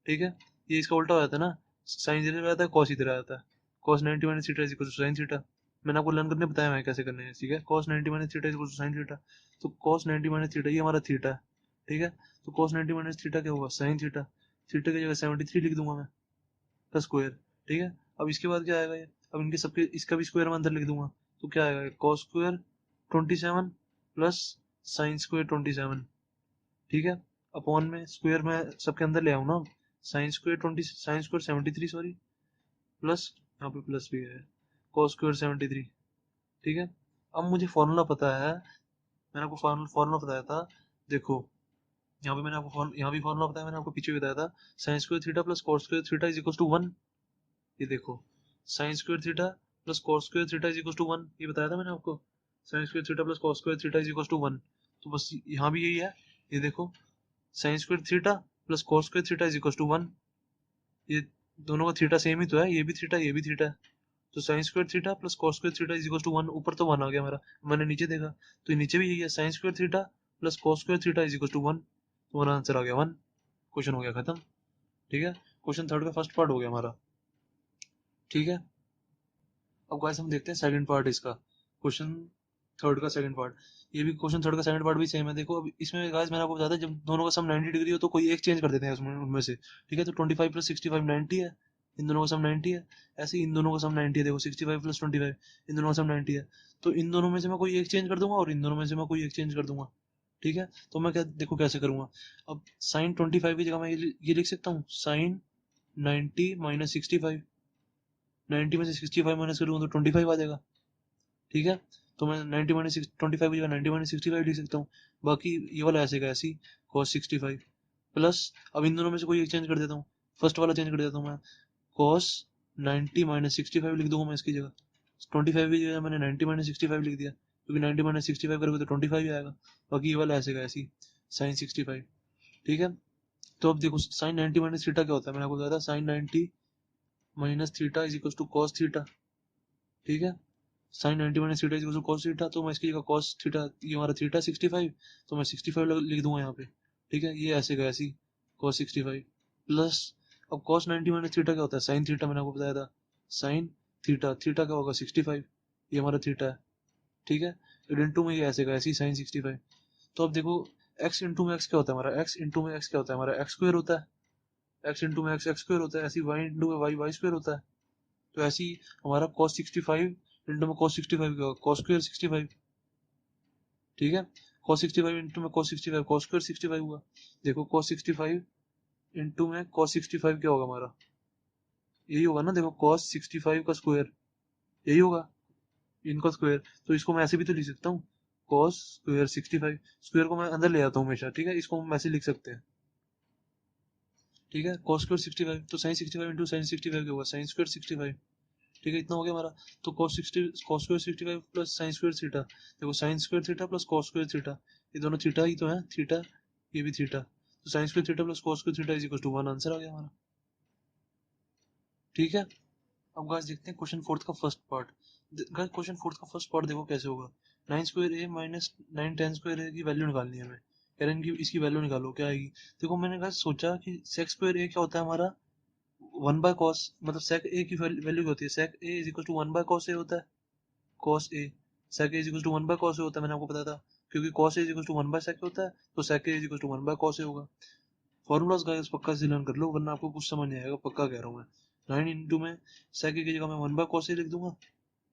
ठीक है। ये इसका उल्टा हो जाता है ना, साइन इधर रहता है कॉस इधर आ जाता है, cos 90 minus theta is equal to sine theta. मैंने आपको लर्न करने बताया मैं कैसे करने हैं, ठीक है, cos 90 minus theta is equal to sine theta. तो कॉस 90 माइनस थीटा ये हमारा थीटा है, ठीक है। तो कॉस 90 माइनस थीटा क्या होगा, साइन थीटा, थीटा की जगह 73 लिख दूंगा मैं का स्क्वायर, ठीक है। अब इसके बाद क्या आएगा ये, अब इनके सबके इसका भी स्क्वायर मैं अंदर लिख दूंगा, तो क्या आएगा cos square 27 plus sine square 27, ठीक है, अपॉन में स्क्वायर में सबके अंदर ले आऊँ ना, साइन स्क्वायर 73 सॉरी, प्लस यहाँ पे प्लस भी है cos स्क्वायर 73, ठीक है। अब मुझे फॉर्मूला पता है, मैंने आपको फॉर्मूला बताया था, देखो यहाँ पे मैंने आपको यहाँ भी फॉर्मूला बताया, मैंने आपको पीछे भी बताया था, sine square theta plus cos square theta is equal to 1। ये देखो sine square theta plus cos square theta is equal to 1, ये बताया था मैंने आपको, sine square theta plus cos square theta is equal to 1। तो बस यहाँ भी यही है, ये देखो sine square theta plus cos square theta is equal to 1, ये दोनों का थीटा सेम ही तो है, ये भी थीटा ये भी थीटा है। तो sine square theta plus cos square theta is equal to 1, ऊपर तो 1 आ गया हमारा, मैंने नीचे देखा तो नीचे भी यही है, sine square theta plus cos square theta is equal to 1, तो हमारा आंसर आ गया 1, क्वेश्चन हो गया खत्म, ठीक है। क्वेश्चन थर्ड का फर्स्ट पार्ट हो गया हमारा, ठीक है। अब गाइस हम देखते हैं सेकंड पार्ट इसका, क्वेश्चन थर्ड का सेकंड पार्ट। ये भी क्वेश्चन थर्ड का सेकंड पार्ट भी सेम है, देखो अब इसमें गाइस मैंने आपको बताया था जब दोनों का सम 90 डिग्री हो तो कोई एक चेंज कर देते हैं उसमें उनमें से, ठीक है। तो 25 प्लस 65 90 है, इन दोनों का सम 90 है, ऐसे ही इन दोनों का सम 90 है, देखो 65 प्लस 25 इन दोनों का सम 90 है। तो इन दोनों में से मैं कोई एक चेंज कर दूंगा और इन दोनों में से मैं कोई एक चेंज कर दूंगा, ठीक है। तो मैं क्या देखो कैसे करूंगा, अब साइन 25 की जगह मैं ये लिख सकता हूँ, साइन 90 माइनस 65, 90 में से 65 माइनस करूंगा तो 25 आ जाएगा, ठीक है। तो मैं 90 माइनस 25 की जगह 90 माइनस 65 लिख सकता हूँ, बाकी ये वाला ऐसे का ऐसी cos 65 प्लस, अब इन दोनों में से कोई एक चेंज कर देता हूँ, फर्स्ट वाला चेंज कर देता हूँ मैं, cos 90 माइनस 65 लिख दूंगा मैं इसकी जगह, 25 की जगह मैंने 90 माइनस 65 लिख दिया, क्योंकि 90 माइनस 65 करोगे तो 25 ही आएगा, बाकी ये वाला ऐसे का ऐसी साइन 65, ठीक है। तो अब देखो साइन 90 माइनस थीटा क्या होता है, मैंने आपको बताया था sine 90 minus theta is equal to cos theta, ठीक है। Sine 90 minus theta is equal to cos theta, तो मैं इसकी जगह कॉस थीटा, ये हमारा थीटा 65, तो मैं 65 लिख दूंगा यहाँ पे, ठीक है, ये ऐसे का ऐसी कॉस 65 प्लस, अब कॉस 90 माइनस थीटा क्या होता है, साइन थीटा, मैंने आपको बताया था साइन थीटा, थीटा क्या होगा 65, ये हमारा थीटा है, ठीक है। इंटू में ये ऐसे का ऐसी साइन 65। तो अब देखो एक्स इंटू में एक्स क्या होता है हमारा, एक्स इंटू में एक्स क्या होता है हमारा, एक्स स्क्वायर होता है, एक्स इंटू में एक्स एक्स स्क्वायर होता है, ऐसी वाई इंटू में वाई वाई स्क्वायर होता है। तो ऐसे ही हमारा cos 65 इंटू में cos 65 क्या होगा, cos स्क्वायर 65, ठीक है। cos 65 इंटू में cos 65 cos स्क्वायर 65 हुआ, देखो cos 65 इंटू में cos 65 क्या होगा हमारा, यही होगा ना, देखो cos 65 का स्क्वायर यही होगा, इनका स्क्वायर, तो इसको मैं ऐसे भी तो लिख सकता हूँ, cos स्क्वायर 65, स्क्वायर को मैं अंदर ले आता हूँ हमेशा, ठीक है, इसको हम ऐसे लिख सकते हैं, ठीक है, cos स्क्वायर 65, तो sin 65 इंटू sin 65 क्या होगा, sin स्क्वायर 65, ठीक है, इतना हो गया हमारा। तो cos square 65 plus sin square theta, देखो sin square theta plus cos square theta, ये दोनों थीटा ही तो है, थीटा ये भी थीटा, तो sine square theta plus cos square theta is equal to 1 answer आ गया हमारा। ठीक है, अब गाइस देखते हैं क्वेश्चन फोर्थ का first part. Guys question fourth का फर्स्ट पार्ट देखो कैसे होगा। 9 स्क्वायर ए माइनस 9 10 स्क्वायर ए की वैल्यू निकालनी है हमें, कह रहे हैं कि इसकी वैल्यू निकालो, क्या आएगी। देखो मैंने गाइस सोचा कि सेक स्क्वायर ए क्या होता है हमारा, 1 बाय कॉस, मतलब सेक ए की वैल्यू क्या होती है, sec A is equal to 1 by cos A होता है, cos A, sec A is equal to 1 by cos A होता है, मैंने आपको बताया था, क्योंकि cos A is equal to 1 by sec होता है, तो sec A is equal to 1 by cos A होगा। फॉर्मूलाज गाइस पक्का से लर्न कर लो, वरना आपको कुछ समझ नहीं आएगा, पक्का कह रहा हूँ मैं। 9 इंटू में सेक ए की जगह मैं 1 बाय कॉस ए लिख दूंगा,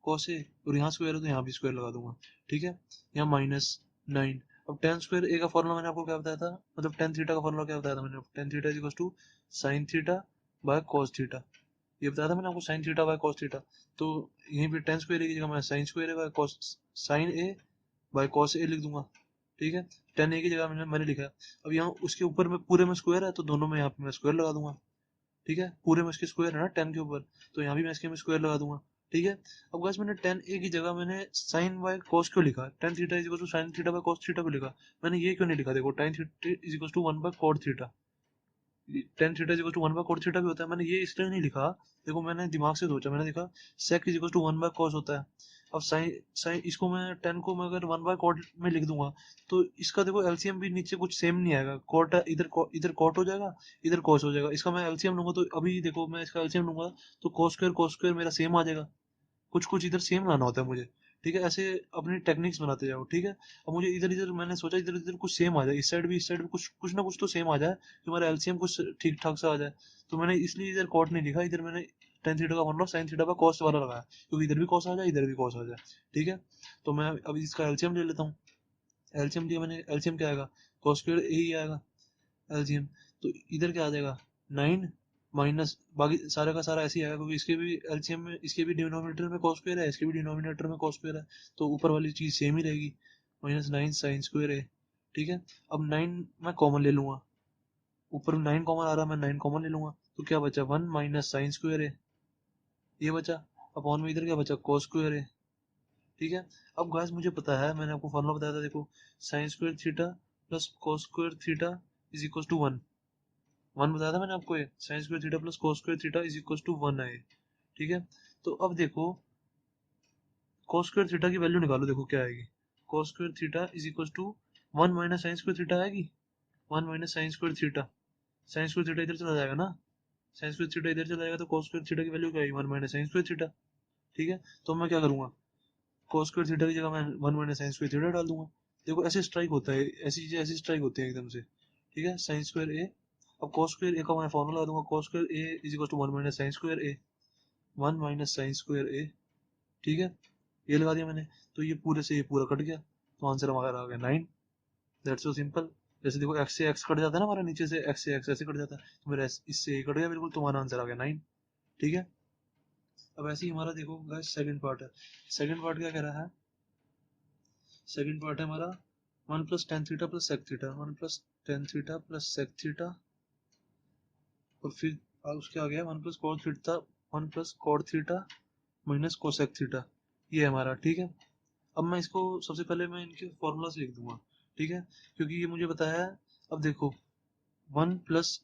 कॉस ए, और यहाँ स्क्वायर है तो यहाँ भी स्क्वायर लगा दूंगा। ठीक है, यहाँ माइनस 9। अब टेन स्क्वायर ए का फॉर्मूला मैंने आपको क्या बताया था, मतलब टेन थीटा का फॉर्मूला क्या बताया था मैंने, tan theta is equal to sine theta by cos theta, ये बताया था मैंने आपको, sine theta by cos theta. तो यहीं पे टेन स्क्वायर ए की जगह मैं sine square A by cos, sine A by cos A लिख दूंगा। ठीक है, टेन ए की जगह मैंने लिखा है। अब यहाँ उसके ऊपर में पूरे में स्क्वायर है, तो दोनों में यहाँ पे मैं स्क्वायर लगा दूंगा। ठीक है, पूरे में इसके स्क्वायर है ना टेन के ऊपर, तो यहाँ भी मैं इसके में स्क्वायर लगा दूंगा। ठीक है, अब गाइस मैंने टेन ए की जगह मैंने साइन बाय कॉस क्यों लिखा, tan theta is equal to sine theta by cos theta क्यों लिखा, मैंने ये क्यों नहीं लिखा, देखो tan theta is equal to 1 by cot theta, tan theta is equal to 1 by cot theta भी होता है, मैंने ये इसलिए नहीं लिखा, देखो मैंने दिमाग से सोचा, मैंने देखा sec is equal to 1 by cos होता है। अब साइन साइन इसको मैं टेन को मैं अगर 1 बाय कॉट में लिख दूंगा, तो इसका देखो एलसीएम भी नीचे कुछ सेम नहीं आएगा, कॉट इधर कॉट हो जाएगा, इधर कॉस हो जाएगा, इसका मैं एलसीएम लूंगा, तो अभी देखो मैं इसका एलसीएम लूंगा तो कॉस स्क्वायर मेरा सेम आ जाएगा, कुछ कुछ इधर सेम लाना होता है मुझे। ठीक है, ऐसे अपनी टेक्निक्स बनाते जाओ। ठीक है, अब मुझे इधर इधर मैंने सोचा इधर इधर कुछ सेम आ जाए, इस साइड भी कुछ कुछ ना कुछ तो सेम आ जाए, कि हमारा एलसीएम कुछ ठीक ठाक सा आ जाए। तो मैंने इसलिए इधर कॉट नहीं लिखा, इधर मैंने टेन थीटा का मतलब साइन थीटा का कॉस वाला लगाया, क्योंकि इधर भी कॉस आ जाए, इधर भी कॉस आ जाए। ठीक है, तो मैं अब इसका एलसीएम ले लेता हूँ। एलसीएम लिया मैंने, एलसीएम क्या आएगा, कॉस स्क्वायर ही आएगा एलसीएम, तो इधर क्या आ जाएगा 9 माइनस बाकी सारा का सारा ऐसे ही आएगा, क्योंकि इसके भी एलसीएम में, इसके भी डिनोमिनेटर में cos स्क्वायर है, इसके भी डिनोमिनेटर में cos स्क्वायर है, तो ऊपर वाली चीज सेम ही रहेगी, माइनस 9 साइन स्क्वायर है। ठीक है, अब 9 मैं कॉमन ले लूंगा, ऊपर 9 कॉमन आ रहा है, मैं 9 कॉमन ले लूंगा, तो क्या बचा 1 माइनस साइन स्क्वायर है, ये बचा, अपॉन में इधर क्या बचा cos स्क्वायर है। ठीक है, अब गाइस मुझे पता है, मैंने आपको फॉर्मूला बताया था, देखो sine square theta plus cos square theta is equal to 1, 1 बताया था मैंने आपको, ये sine square theta plus cos square theta is equal to 1 है। ठीक है, तो अब देखो cos स्क्वायर थीटा की वैल्यू निकालो, देखो क्या आएगी, cos square theta is equal to 1 minus sine square theta आएगी, 1 minus sine square theta, sine square theta इधर चला जाएगा ना, साइन स्क्वायर थीटा इधर चला जाएगा, तो cos स्क्वायर थीटा की वैल्यू क्या आएगी, 1 माइनस साइन स्क्वायर थीटा। ठीक है, तो मैं क्या करूंगा, cos स्क्वायर थीटा की जगह मैं 1 माइनस साइन स्क्वायर थीटा डाल दूंगा। देखो ऐसे स्ट्राइक होता है, ऐसी चीजें ऐसी स्ट्राइक होती है एकदम से। ठीक है, साइन स्क्वायर ए, अब cos स्क्वायर ए का मैं फॉर्मूला लगा दूंगा, cos square A is equal to 1 minus sine square A, 1 minus sine square A. ठीक है, ये लगा दिया मैंने, तो ये पूरे से ये पूरा कट गया, तो आंसर हमारा आ गया 9। That's so simple. जैसे देखो एक्स से एक्स कट जाता है ना हमारा, नीचे से एक्स से एक्स ऐसे कट जाता है, तो मेरा इससे ये कट गया बिल्कुल, तो हमारा आंसर आ गया 9। ठीक है, अब ऐसे ही हमारा देखो गाइस सेकंड पार्ट है। सेकंड पार्ट क्या कह रहा है, सेकंड पार्ट है हमारा 1 plus tan theta plus sec theta, 1 plus tan theta plus sec theta, और फिर उसके आ गया 1 plus cot theta, 1 plus cot theta minus cosec theta, ये है हमारा। ठीक है, अब मैं इसको सबसे पहले मैं इनके फॉर्मूलास लिख दूंगा। ठीक है, क्योंकि ये मुझे बताया है। अब देखो 1 प्लस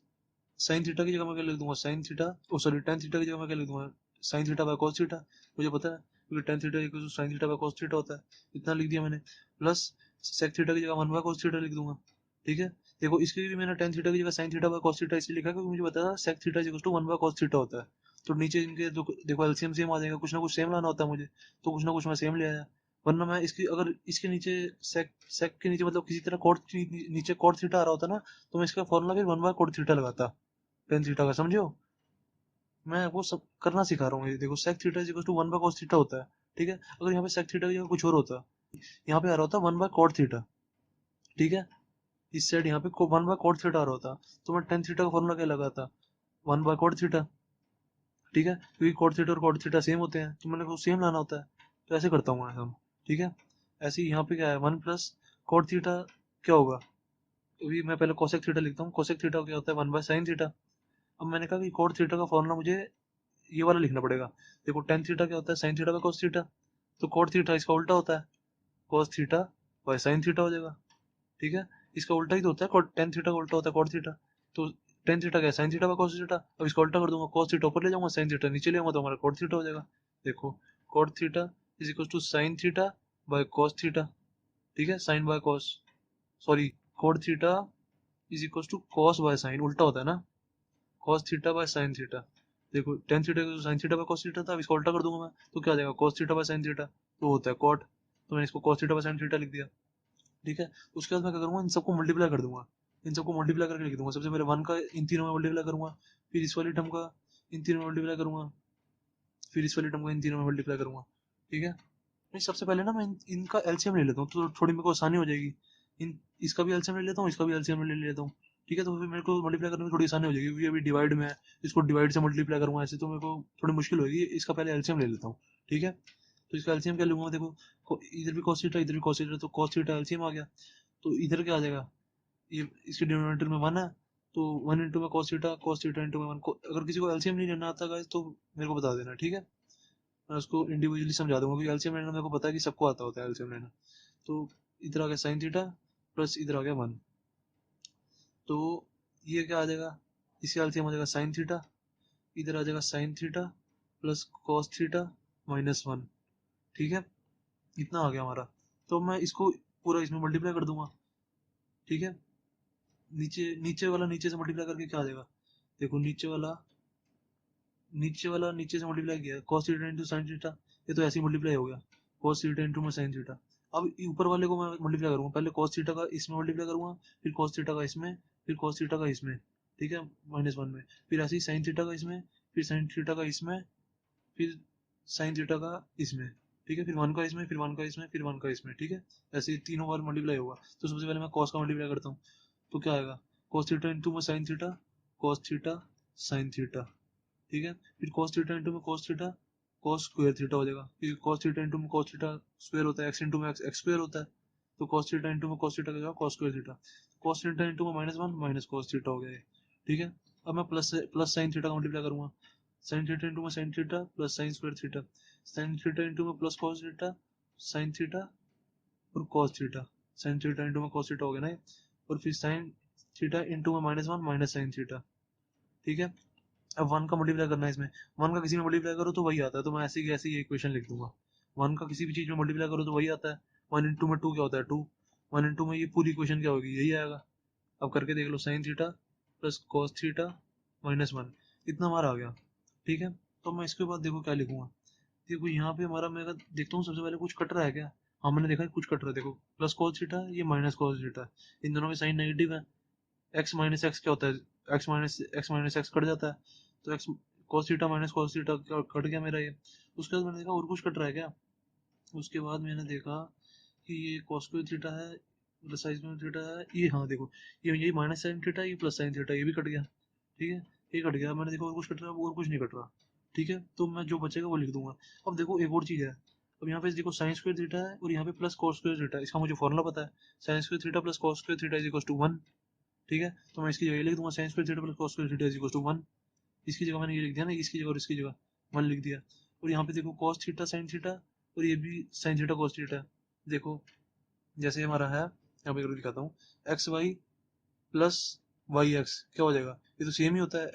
साइन थीटा की जगह मैं क्या लिख दूंगा, sine theta, oh sorry tan theta की जगह मैं क्या लिख दूंगा, sine theta by cos theta, मुझे पता है, क्योंकि tan theta equal to sine theta by cos theta होता है, इतना लिख दिया मैंने। प्लस सेक थीटा की जगह 1 बाय कॉस थीटा लिख दूंगा। ठीक है, देखो इसके लिए भी मैंने टेन थीटा की जगह sine theta by cos theta इसलिए लिखा, क्योंकि मुझे पता था sec theta equal to 1 by cos theta होता है, तो नीचे इनके देखो एलसीएम सेम आ जाएगा, कुछ ना कुछ सेम लाना होता है मुझे, तो कुछ ना कुछ मैं सेम ले आया, वरना मैं इसकी अगर इसके नीचे सेक सेक के नीचे मतलब किसी तरह कॉट नीचे कॉट थीटा आ रहा होता ना, तो मैं इसका फॉर्मूला फिर 1 बाय कॉट थीटा लगाता, टेन थीटा का, समझे हो। मैं वो सब करना सिखा रहा हूँ, ये देखो sec theta is equal to 1 by cos theta होता है। ठीक है, अगर यहाँ पे sec थीटा की जगह कुछ और होता, यहाँ पे आ रहा होता 1 बाय cot थीटा। ठीक है, इस साइड यहाँ पे 1 बाय cot थीटा आ रहा होता, तो मैं टेन थीटा का फॉर्मूला क्या लगाता, 1 बाय cot थीटा। ठीक है, क्योंकि cot थीटा और cot थीटा सेम होते हैं, तो मैंने को सेम लाना होता है, तो ऐसे करता हूँ मैं हम। ठीक है, ऐसे ही यहाँ पे क्या है 1 प्लस cot थीटा क्या होगा, अभी मैं पहले cosec थीटा लिखता हूँ, cosec थीटा क्या होता है 1 बाय sin थीटा। अब मैंने कहा कि cot थीटा का फॉर्मूला मुझे ये वाला लिखना पड़ेगा। देखो टेन थीटा क्या होता है, sine theta by cos theta, तो cot थीटा इसका उल्टा होता है, cos theta by sin theta हो जाएगा। ठीक है, इसका उल्टा ही तो होता है, टेन थीटा का उल्टा होता है कॉट थीटा। तो टेन थीटा क्या है, sine theta by cos theta. अब इसका उल्टा कर दूंगा, कॉस थीटा ऊपर ले जाऊंगा, साइन थीटा नीचे ले आऊंगा, तो हमारा कॉट थीटा हो जाएगा। देखो, cot theta is equal to sine theta by cos theta. ठीक है, sine by cos, sorry, cot theta is equal to cos by sine, उल्टा होता है ना, cos theta by sine theta. देखो, tan theta sine theta by cos theta था, अब इसको उल्टा कर दूंगा मैं, तो क्या आ जाएगा, cos theta by sine theta, तो होता है कॉट। तो मैंने इसको cos theta by sine theta लिख दिया। ठीक है, उसके बाद मैं क्या करूंगा, इन सबको मल्टीप्लाई कर दूंगा, इन सबको मल्टीप्लाई करके लिख दूंगा। सबसे पहले वन का इन तीनों में मल्टीप्लाई करूंगा, फिर इस वाली टर्म का इन तीनों में मल्टीप्लाई करूंगा, फिर इस वाली टर्म का इन तीनों में मल्टीप्लाई करूंगा। ठीक है, नहीं, सबसे पहले ना मैं इनका एलसीएम ले लेता हूँ, तो थोड़ी मेरे को आसानी हो जाएगी। इन इसका भी एलसीएम ले लेता हूँ, इसका भी एलसीएम ले लेता हूँ। ठीक है, तो फिर मेरे को मल्टीप्लाई करने में थोड़ी आसानी हो जाएगी, क्योंकि अभी डिवाइड में है, इसको डिवाइड से मल्टीप्लाई करूंगा ऐसे, तो मेरे को थोड़ी मुश्किल होगी। इसका पहले एलसीएम ले लेता हूँ। ठीक है, तो इसका एलसीएम क्या लूंगा, देखो, इधर भी cos थीटा, इधर भी cos थीटा, तो cos थीटा एलसीएम आ गया। तो इधर क्या आ जाएगा, ये इसके डिनोमिनेटर में वन है, तो वन इंटू में cos थीटा इंटू में वन। अगर किसी को एलसीएम नहीं लेना आता गाइस, तो मेरे को बता देना। ठीक है, मैं उसको इंडिविजुअली समझा दूंगा, क्योंकि एलसीएम लेना मेरे को पता है कि सबको आता होता है एलसीएम लेना। तो इधर आ गया साइन थीटा प्लस इधर आ गया वन, तो ये क्या आ जाएगा, इसके एलसीएम आ जाएगा साइन थीटा, इधर आ जाएगा sign theta plus cos theta minus one. ठीक है, इतना आ गया हमारा। तो मैं इसको पूरा इसमें मल्टीप्लाई कर दूंगा। ठीक है, नीचे नीचे वाला नीचे से मल्टीप्लाई करके क्या आ जाएगा, देखो, नीचे वाला नीचे से मल्टीप्लाई किया, cos theta into sine theta, ये तो ऐसे ही मल्टीप्लाई हो गया, cos थीटा इंटू में साइन थीटा। अब ऊपर वाले को मैं मल्टीप्लाई करूंगा, पहले cos थीटा का इसमें मल्टीप्लाई करूंगा, फिर cos थीटा का इसमें, फिर cos थीटा का इसमें। ठीक है, माइनस वन में, फिर ऐसे ही साइन थीटा का इसमें, फिर साइन थीटा का इसमें, फिर साइन थीटा का इसमें। ठीक है, फिर वन का इसमें, फिर वन का इसमें, फिर वन का इसमें। ठीक है, ऐसे ही तीनों बार मल्टीप्लाई होगा। तो सबसे पहले मैं cos का मल्टीप्लाई करता हूँ, तो क्या आएगा, cos थीटा इंटू में sine theta, cos theta sine theta. ठीक है, फिर cos थीटा इंटू में cos theta, cos square theta हो जाएगा, क्योंकि cos थीटा इंटू में cos थीटा स्क्वायर होता है, x इंटू में x स्क्वायर होता है। तो cos थीटा इंटू में cos थीटा का cos square theta, cos theta into में minus one minus cos theta हो गया ये। ठीक है, अब मैं प्लस प्लस साइन थीटा का मल्टीप्लाई करूंगा, साइन थीटा इंटू में sine theta plus sine square theta, sine theta into में plus cos theta, sine theta और cos theta, sine theta into में cos थीटा हो गया ना, और फिर साइन थीटा इंटू में minus one minus sine theta. ठीक है, अब वन का मल्टीप्लाई करना है इसमें, वन का किसी में मल्टीप्लाई करो तो वही आता है, तो मैं ऐसे ही ऐसे ही इक्वेशन लिख दूंगा। वन का किसी भी चीज में मल्टीप्लाई करो तो वही आता है। वन इंटू में टू क्या होता है, टू। वन इंटू में ये पूरी इक्वेशन क्या होगी, यही आएगा। अब करके देख लो, sine theta plus cos theta minus one, इतना हमारा आ गया। ठीक है, तो मैं इसके बाद देखो क्या लिखूंगा, देखो यहाँ पे हमारा, मैं देखता हूँ सबसे पहले कुछ कट रहा है क्या। हाँ, मैंने देखा है कुछ कट रहा है, देखो, प्लस कॉस थीटा, ये माइनस कॉस थीटा, इन दोनों के साइन नेगेटिव है। एक्स माइनस एक्स क्या होता है, एक्स माइनस एक्स कट जाता है, तो x cos theta minus cos theta cut गया मेरा ये। उसके बाद मैंने देखा और कुछ कट रहा है क्या, उसके बाद मैंने देखा कि ये cos स्क्वायर थीटा है प्लस साइन स्क्वायर थीटा है, ये, हाँ देखो, ये यही माइनस साइन थीटा, ये प्लस साइन थीटा, ये भी कट गया। ठीक है, ये कट गया, मैंने देखा और कुछ कट रहा है, और कुछ नहीं कट रहा। ठीक है, तो मैं जो बचेगा वो लिख दूंगा। अब देखो एक और चीज़ है, अब यहाँ पे देखो साइन स्क्वायर थीटा है और यहाँ पे प्लस cos स्क्वायर थीटा, इसका मुझे फॉर्मूला पता है, sine square theta plus cos square theta is equal to one. ठीक है, तो मैं इसकी जगह लिख दूंगा, sine square theta plus cos square theta is equal to one. इसकी जगह मैंने ये लिख दिया ना, इसकी जगह और इसकी जगह वन लिख दिया। और यहाँ पे देखो cos थीटा साइन थीटा, और ये भी साइन थीटा cos थीटा। देखो, जैसे हमारा है, यहाँ पे दिखाता हूँ, x y plus y x क्या हो जाएगा, ये तो सेम ही होता है,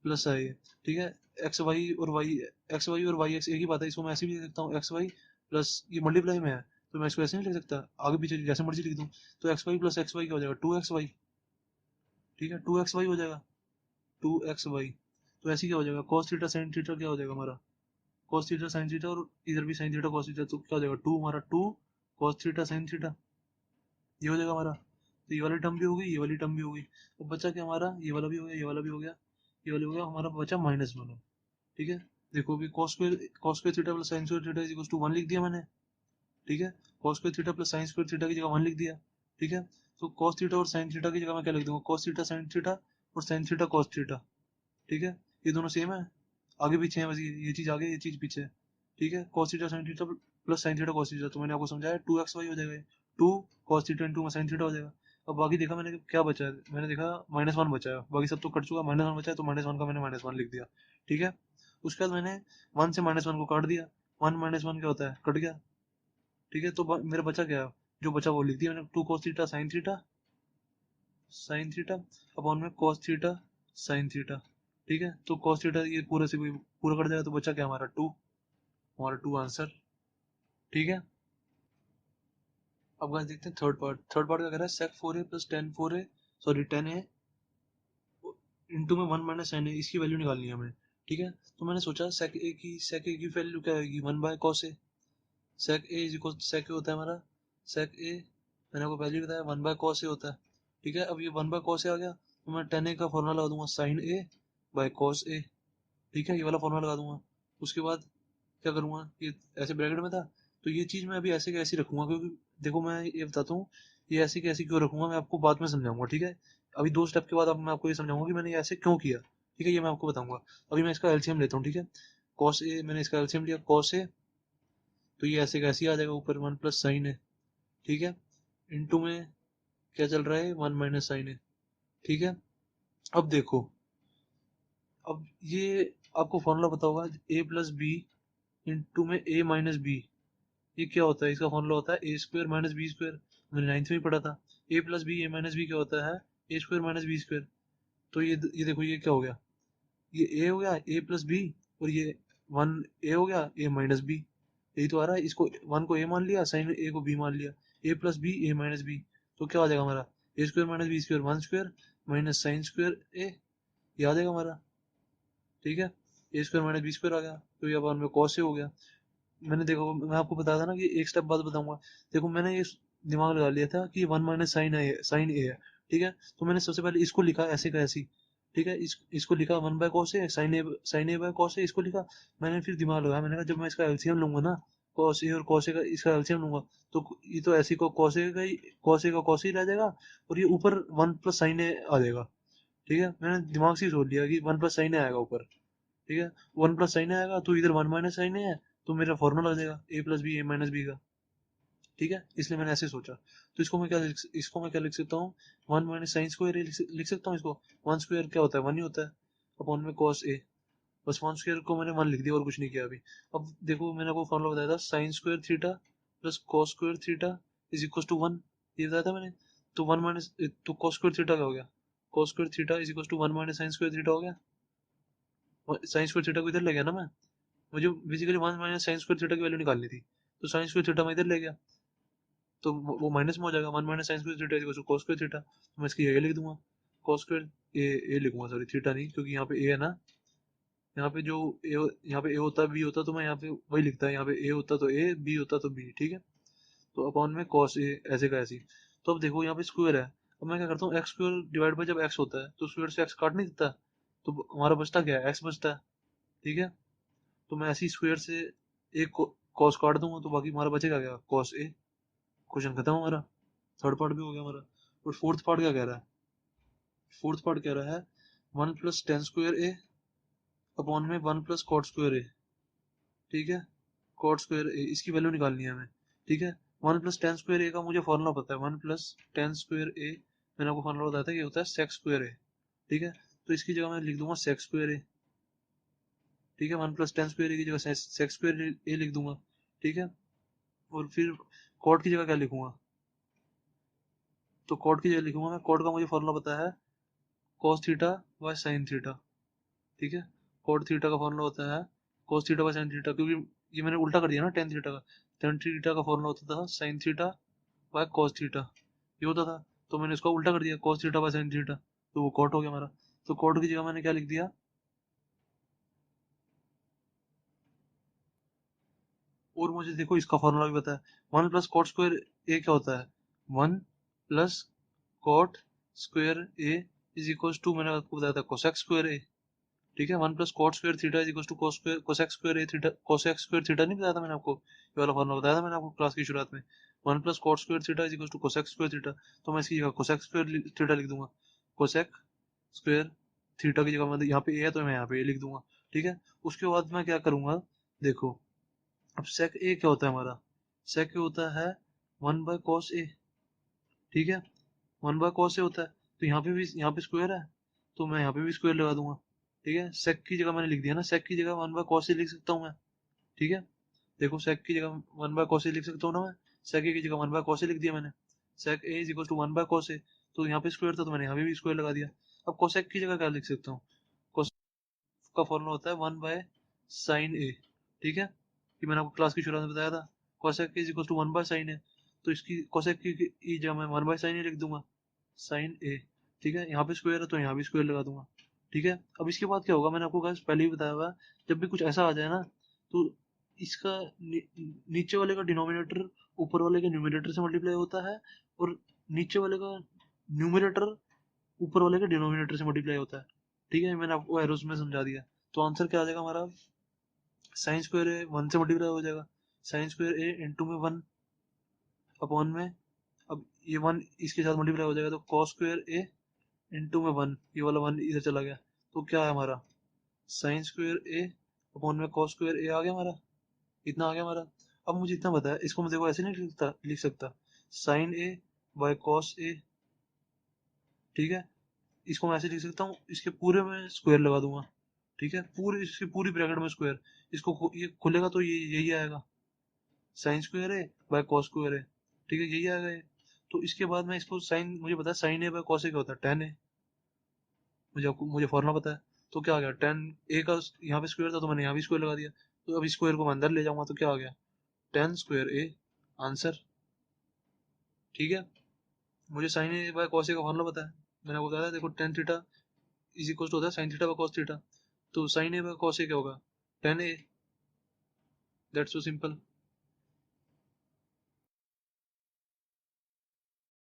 प्लस है ये। ठीक है, एक्स वाई और वाई एक्स एक ही बात है, इसको मैं ऐसे भी लिख सकता हूँ, एक्स वाई प्लस, ये मल्टीप्लाई में है, तो मैं इसको ऐसे नहीं लिख सकता, आगे पीछे जैसे मर्जी लिख दूँ। तो x y plus x y क्या हो जाएगा, टू एक्स वाई। ठीक है, टू एक्स वाई हो जाएगा, टू एक्स वाई। तो ऐसे क्या हो जाएगा, cos थीटा साइन थीटा क्या हो जाएगा हमारा, cos थीटा साइन थीटा, और इधर भी साइन थीटा cos थीटा, तो क्या हो जाएगा, टू हमारा, two cos theta sine theta, ये हो जाएगा हमारा। तो ये वाली टर्म भी हो गई, ये वाली टर्म भी हो गई। अब बचा क्या हमारा, ये वाला भी हो गया, ये वाला भी हो गया, ये वाला हो गया, हमारा बचा माइनस वन। ठीक है, देखो कि cos square theta plus sine square theta is equal to one लिख दिया मैंने। ठीक है, cos square theta plus sine square theta की जगह वन लिख दिया। ठीक है, तो cos थीटा और साइन थीटा की जगह मैं क्या लिख दूंगा, cos थीटा साइन थीटा और साइन थीटा cos थीटा। ठीक है, ये दोनों सेम है, आगे पीछे है, बस ये चीज आगे, ये चीज पीछे है। ठीक है, cos theta sin theta plus sin theta cos theta, तो मैंने आपको समझाया, टू एक्स वाई हो जाएगा, two cos theta into sin theta हो जाएगा। अब बाकी देखा मैंने क्या बचा है, मैंने देखा माइनस वन बचा है, बाकी सब तो कट चुका, माइनस वन बचा है, तो माइनस वन का मैंने माइनस वन लिख दिया। ठीक है, उसके बाद मैंने वन से माइनस वन को काट दिया, वन माइनस वन क्या होता है, कट गया। ठीक है, तो मेरा बचा क्या है, जो बचा वो लिख दिया मैंने, 2 cos theta sine theta upon में cos थीटा साइन थीटा। ठीक है, तो cos थीटा ये पूरा से पूरा कट जाएगा तो बचा क्या हमारा 2, हमारा 2 आंसर। ठीक है, अब गाइस देखते हैं थर्ड पार्ट क्या कह रहा है, sec 4a plus ten 4a sorry 10a into में 1 माइनस साइन a, इसकी वैल्यू निकालनी है हमें। ठीक है, तो मैंने सोचा sec a की वैल्यू क्या आएगी, 1 by cos a। sec a is equal sec a होता है हमारा, sec a मैंने आपको पहले ही बताया 1 बाय cos a होता है। ठीक है, अब ये 1 बाय cos a आ गया तो मैं 10a का फॉर्मूला लगा दूंगा sin a by cos a। ठीक है, ये वाला फॉर्मूला लगा दूंगा। उसके बाद क्या करूंगा, ये ऐसे ब्रैकेट में था तो ये चीज मैं अभी ऐसे के ऐसे रखूंगा, क्योंकि देखो मैं ये बताता हूँ ये ऐसे के ऐसे क्यों रखूंगा, मैं आपको बाद में समझाऊंगा। ठीक है, अभी 2 स्टेप के बाद अब मैं आपको ये समझाऊंगा कि मैंने ये ऐसे क्यों किया। ठीक है, ये मैं आपको बताऊंगा। अभी मैं इसका एलसीएम लेता हूँ। ठीक है, cos a मैंने इसका एलसीएम लिया cos a, तो ये ऐसे का ऐसे ही आ जाएगा ऊपर 1 प्लस साइन है। ठीक है, इनटू में क्या चल रहा है 1 माइनस साइन है। ठीक है, अब देखो, अब ये आपको फॉर्मूला पता होगा a प्लस बी इंटू में a माइनस बी, ये क्या होता है, इसका फॉर्मूला होता है A square minus B square. मैंने 9th में ही पढ़ा था, ए plus B A minus B क्या होता है, A square minus B square. तो ये देखो ये क्या हो गया, ये ए हो गया ए प्लस बी, और ये 1 ए हो गया ए माइनस बी। यही तो आ रहा है, इसको 1 को ए मान लिया, साइन ए को बी मान लिया, A plus B A minus B. तो क्या आ जाएगा हमारा, A square minus B square 1 square minus sine square ए, ये आ जाएगा हमारा। ठीक है, A square minus B square आ गया, तो ये अब कॉस ए हो गया। मैंने देखो मैं आपको बताया था ना कि एक स्टेप बाद बताऊंगा। देखो मैंने ये दिमाग लगा लिया था कि 1 माइनस साइन ए है। ठीक है, तो मैंने सबसे पहले इसको लिखा ऐसे का ऐसे ही। ठीक है, इसको लिखा 1 by cos A sine A by cos A, इसको लिखा। मैंने फिर दिमाग लगाया, मैंने कहा जब मैं इसका एलसीएम लूंगा ना, कॉस ए और कॉस ए का इसका एलसीएम लूंगा, तो ये तो ऐसे को कॉस ए का कॉस ही रह जाएगा, और ये ऊपर 1 प्लस साइन ए आ जाएगा। ठीक है, मैंने दिमाग से ही सोच लिया कि 1 प्लस साइन ए आएगा ऊपर। ठीक है, 1 प्लस साइन आएगा तो इधर 1 माइनस साइन है, तो मेरा फॉर्मूला आ जाएगा ए plus B A minus B का। ठीक है, इसलिए मैंने ऐसे सोचा। तो इसको मैं क्या लिख सकता हूँ, 1 माइनस साइन स्क्वायर लिख सकता हूँ इसको। 1 स्क्वायर क्या होता है, 1 ही होता है, अपॉन में कॉस ए। बस 1 स्क्वायर को मैंने 1 लिख दिया और कुछ नहीं किया अभी। अब देखो मैंने आपको फॉर्मूला बताया था, sine square theta plus cos square theta is equal to 1, ये बताया था मैंने। तो 1 माइनस, तो कॉस स्क्वायर थीटा क्या हो गया, cos square theta is equal to 1 minus sine square theta हो गया। साइन स्क्वायर थीटा को इधर ले गया ना मैं, मुझे basically 1 minus sine square theta की वैल्यू निकालनी थी, तो साइन स्क्वायर थीटा मैं इधर ले गया, तो वो माइनस में हो जाएगा। 1 minus sine square theta equal to cos square theta, तो मैं इसकी ए लिख दूंगा, कॉस स्क्वायर ए लिखूंगा, सॉरी थीटा नहीं, क्योंकि यहाँ पे ए है ना, यहाँ पे जो यहाँ पे ए होता बी होता तो मैं यहाँ पे वही लिखता है, यहाँ पे ए होता तो ए, बी होता तो बी। ठीक है, तो अपॉन में कॉस ए ऐसे का ऐसे। तो अब देखो यहाँ पे स्क्वायर है, अब मैं क्या करता हूँ, एक्स स्क्वायर डिवाइड बाय जब एक्स होता है तो स्क्वायर से एक्स काट नहीं देता, तो हमारा बचता क्या है, एक्स बचता है। ठीक है, तो मैं ऐसी स्क्वायर से एक कॉस काट दूंगा तो बाकी हमारा बचेगा क्या, कॉस ए। क्वेश्चन खत्म हमारा, थर्ड पार्ट भी हो गया हमारा। और फोर्थ पार्ट क्या कह रहा है, फोर्थ पार्ट कह रहा है 1 प्लस टेन स्क्वायर ए अपॉन में 1 प्लस कॉट स्क्वायर ए। ठीक है, कॉट स्क्वायर ए इसकी वैल्यू निकालनी है हमें। ठीक है, 1 प्लस टेन स्क्वायर ए का मुझे फॉर्मूला पता है, 1 प्लस टेन स्क्वायर ए मैंने आपको फॉर्मूला बताया था, ये होता है सेक स्क्वायर ए। ठीक है, तो इसकी जगह मैं लिख दूंगा सेक स्क्वायर ए। ठीक है, 1 प्लस टेन स्क्वायर ए की जगह सेक स्क्वायर ए लिख दूंगा। ठीक है, और फिर कॉट की जगह क्या लिखूंगा, तो कॉट की जगह लिखूंगा मैं, कॉट का मुझे फॉर्मूला पता है cos theta by sin theta. ठीक है, cot थीटा का फॉर्मूला होता है cos theta by sin theta, क्योंकि ये मैंने उल्टा कर दिया ना tan थीटा का। tan थीटा का फॉर्मूला होता था sin theta by cos theta, ये होता था, तो मैंने इसको उल्टा कर दिया cos theta by sin theta, तो वो cot हो गया हमारा। तो cot की जगह मैंने क्या लिख दिया, और मुझे देखो इसका फॉर्मूला भी पता है, 1 प्लस कॉट स्क्वायर ए क्या होता है, 1 plus cot square A is equal to, मैंने आपको बताया था कोसेक स्क्वायर ए। ठीक है, 1 plus cot square theta is equal to cosec square A theta, cosec square theta नहीं बताया था मैंने आपको, ये वाला फॉर्मूला बताया था मैंने आपको क्लास की शुरुआत में। 1 plus cot square theta is equal to cosec square theta, तो मैं इसकी जगह कोसेक स्क्वायर थीटा लिख दूंगा। कोसेक स्क्वायर थीटा की जगह मतलब यहाँ पे ए है तो मैं यहाँ पे ए लिख दूंगा। ठीक है, उसके बाद मैं क्या करूंगा, देखो अब सेक ए क्या होता है हमारा, सेक ए होता है 1 बाय कॉस ए। ठीक है, 1 बाय कॉस ए होता है, तो यहाँ पे स्क्वायर है, तो मैं यहाँ पे भी स्क्वायर लगा दूंगा। ठीक है, सेक की जगह मैंने लिख दिया ना, सेक की जगह 1 बाय कॉस ए लिख सकता हूँ मैं। ठीक है, देखो सेक की जगह 1 बाय कॉस ए लिख सकता हूँ ना मैं, सेक ए की जगह 1 बाय कॉस ए लिख दिया मैंने। Sec A is equal to 1 by cos A, तो यहाँ पे स्क्वायर था तो मैंने यहाँ पे भी स्क्वायर लगा दिया। अब कोसेक की जगह क्या लिख सकता हूँ? कोसेक का फॉर्मूला होता है 1 बाय साइन ए, ठीक है, ये मैंने आपको क्लास की शुरुआत में बताया था। Cosec is equal to 1 by sine A, तो इसकी कोसेक की जगह मैं 1 बाय साइन ए लिख दूंगा, साइन ए, ठीक है। यहाँ पे स्क्वायर है तो यहाँ भी स्क्वायर लगा दूंगा, ठीक है। अब इसके बाद क्या होगा, मैंने आपको गाइस पहले ही बताया हुआ है, जब भी कुछ ऐसा आ जाए ना, तो इसका नीचे वाले का डिनोमिनेटर ऊपर वाले के न्यूमरेटर से मल्टीप्लाई होता है, और नीचे वाले का न्यूमरेटर ऊपर वाले के डिनोमिनेटर से मल्टीप्लाई होता है, ठीक है। मैंने आपको एरोस में समझा दिया। तो आंसर क्या आ जाएगा हमारा? साइन स्क्वायर ए 1 से मल्टीप्लाई हो जाएगा, साइन स्क्वायर ए इंटू में 1 अपॉन में, अब ये 1 इसके साथ मल्टीप्लाई हो जाएगा तो कॉस स्क्वायर ए इंटू में 1, ये वाला 1 इधर चला गया, तो क्या है हमारा? साइन स्क्वायर ए अपॉन में कॉस स्क्वायर ए आ गया हमारा, इतना आ गया हमारा। अब मुझे इतना पता है, इसको मैं देखो ऐसे नहीं लिख सकता, साइन ए बाय कॉस ए, ठीक है। इसको मैं ऐसे लिख सकता हूँ, इसके पूरे में स्क्वायर लगा दूंगा, ठीक है, पूरी इसकी पूरी ब्रैकेट में स्क्वायर, इसको ये खुलेगा तो ये यही आएगा, साइन स्क्वायर है बाय कॉस स्क्वायर है, ठीक है, यही आएगा ये। तो इसके बाद मैं इसको साइन, मुझे पता है sine A by cos a क्या होता है, टेन है, मुझे फॉर्मूला पता है। तो क्या आ गया, टेन ए का यहाँ पे स्क्वायर था तो मैंने यहाँ भी स्क्वायर लगा दिया, तो अब स्क्वायर को मैं अंदर ले जाऊंगा तो क्या आ गया, टेन स्क्वायर ए, आंसर, ठीक है। मुझे sine A by cos a का फॉर्मूला पता है, मैंने आपको बताया था, देखो tan theta is equal to होता है sine theta by cos theta, तो sine A by cos a क्या होगा, tan a, that's so simple.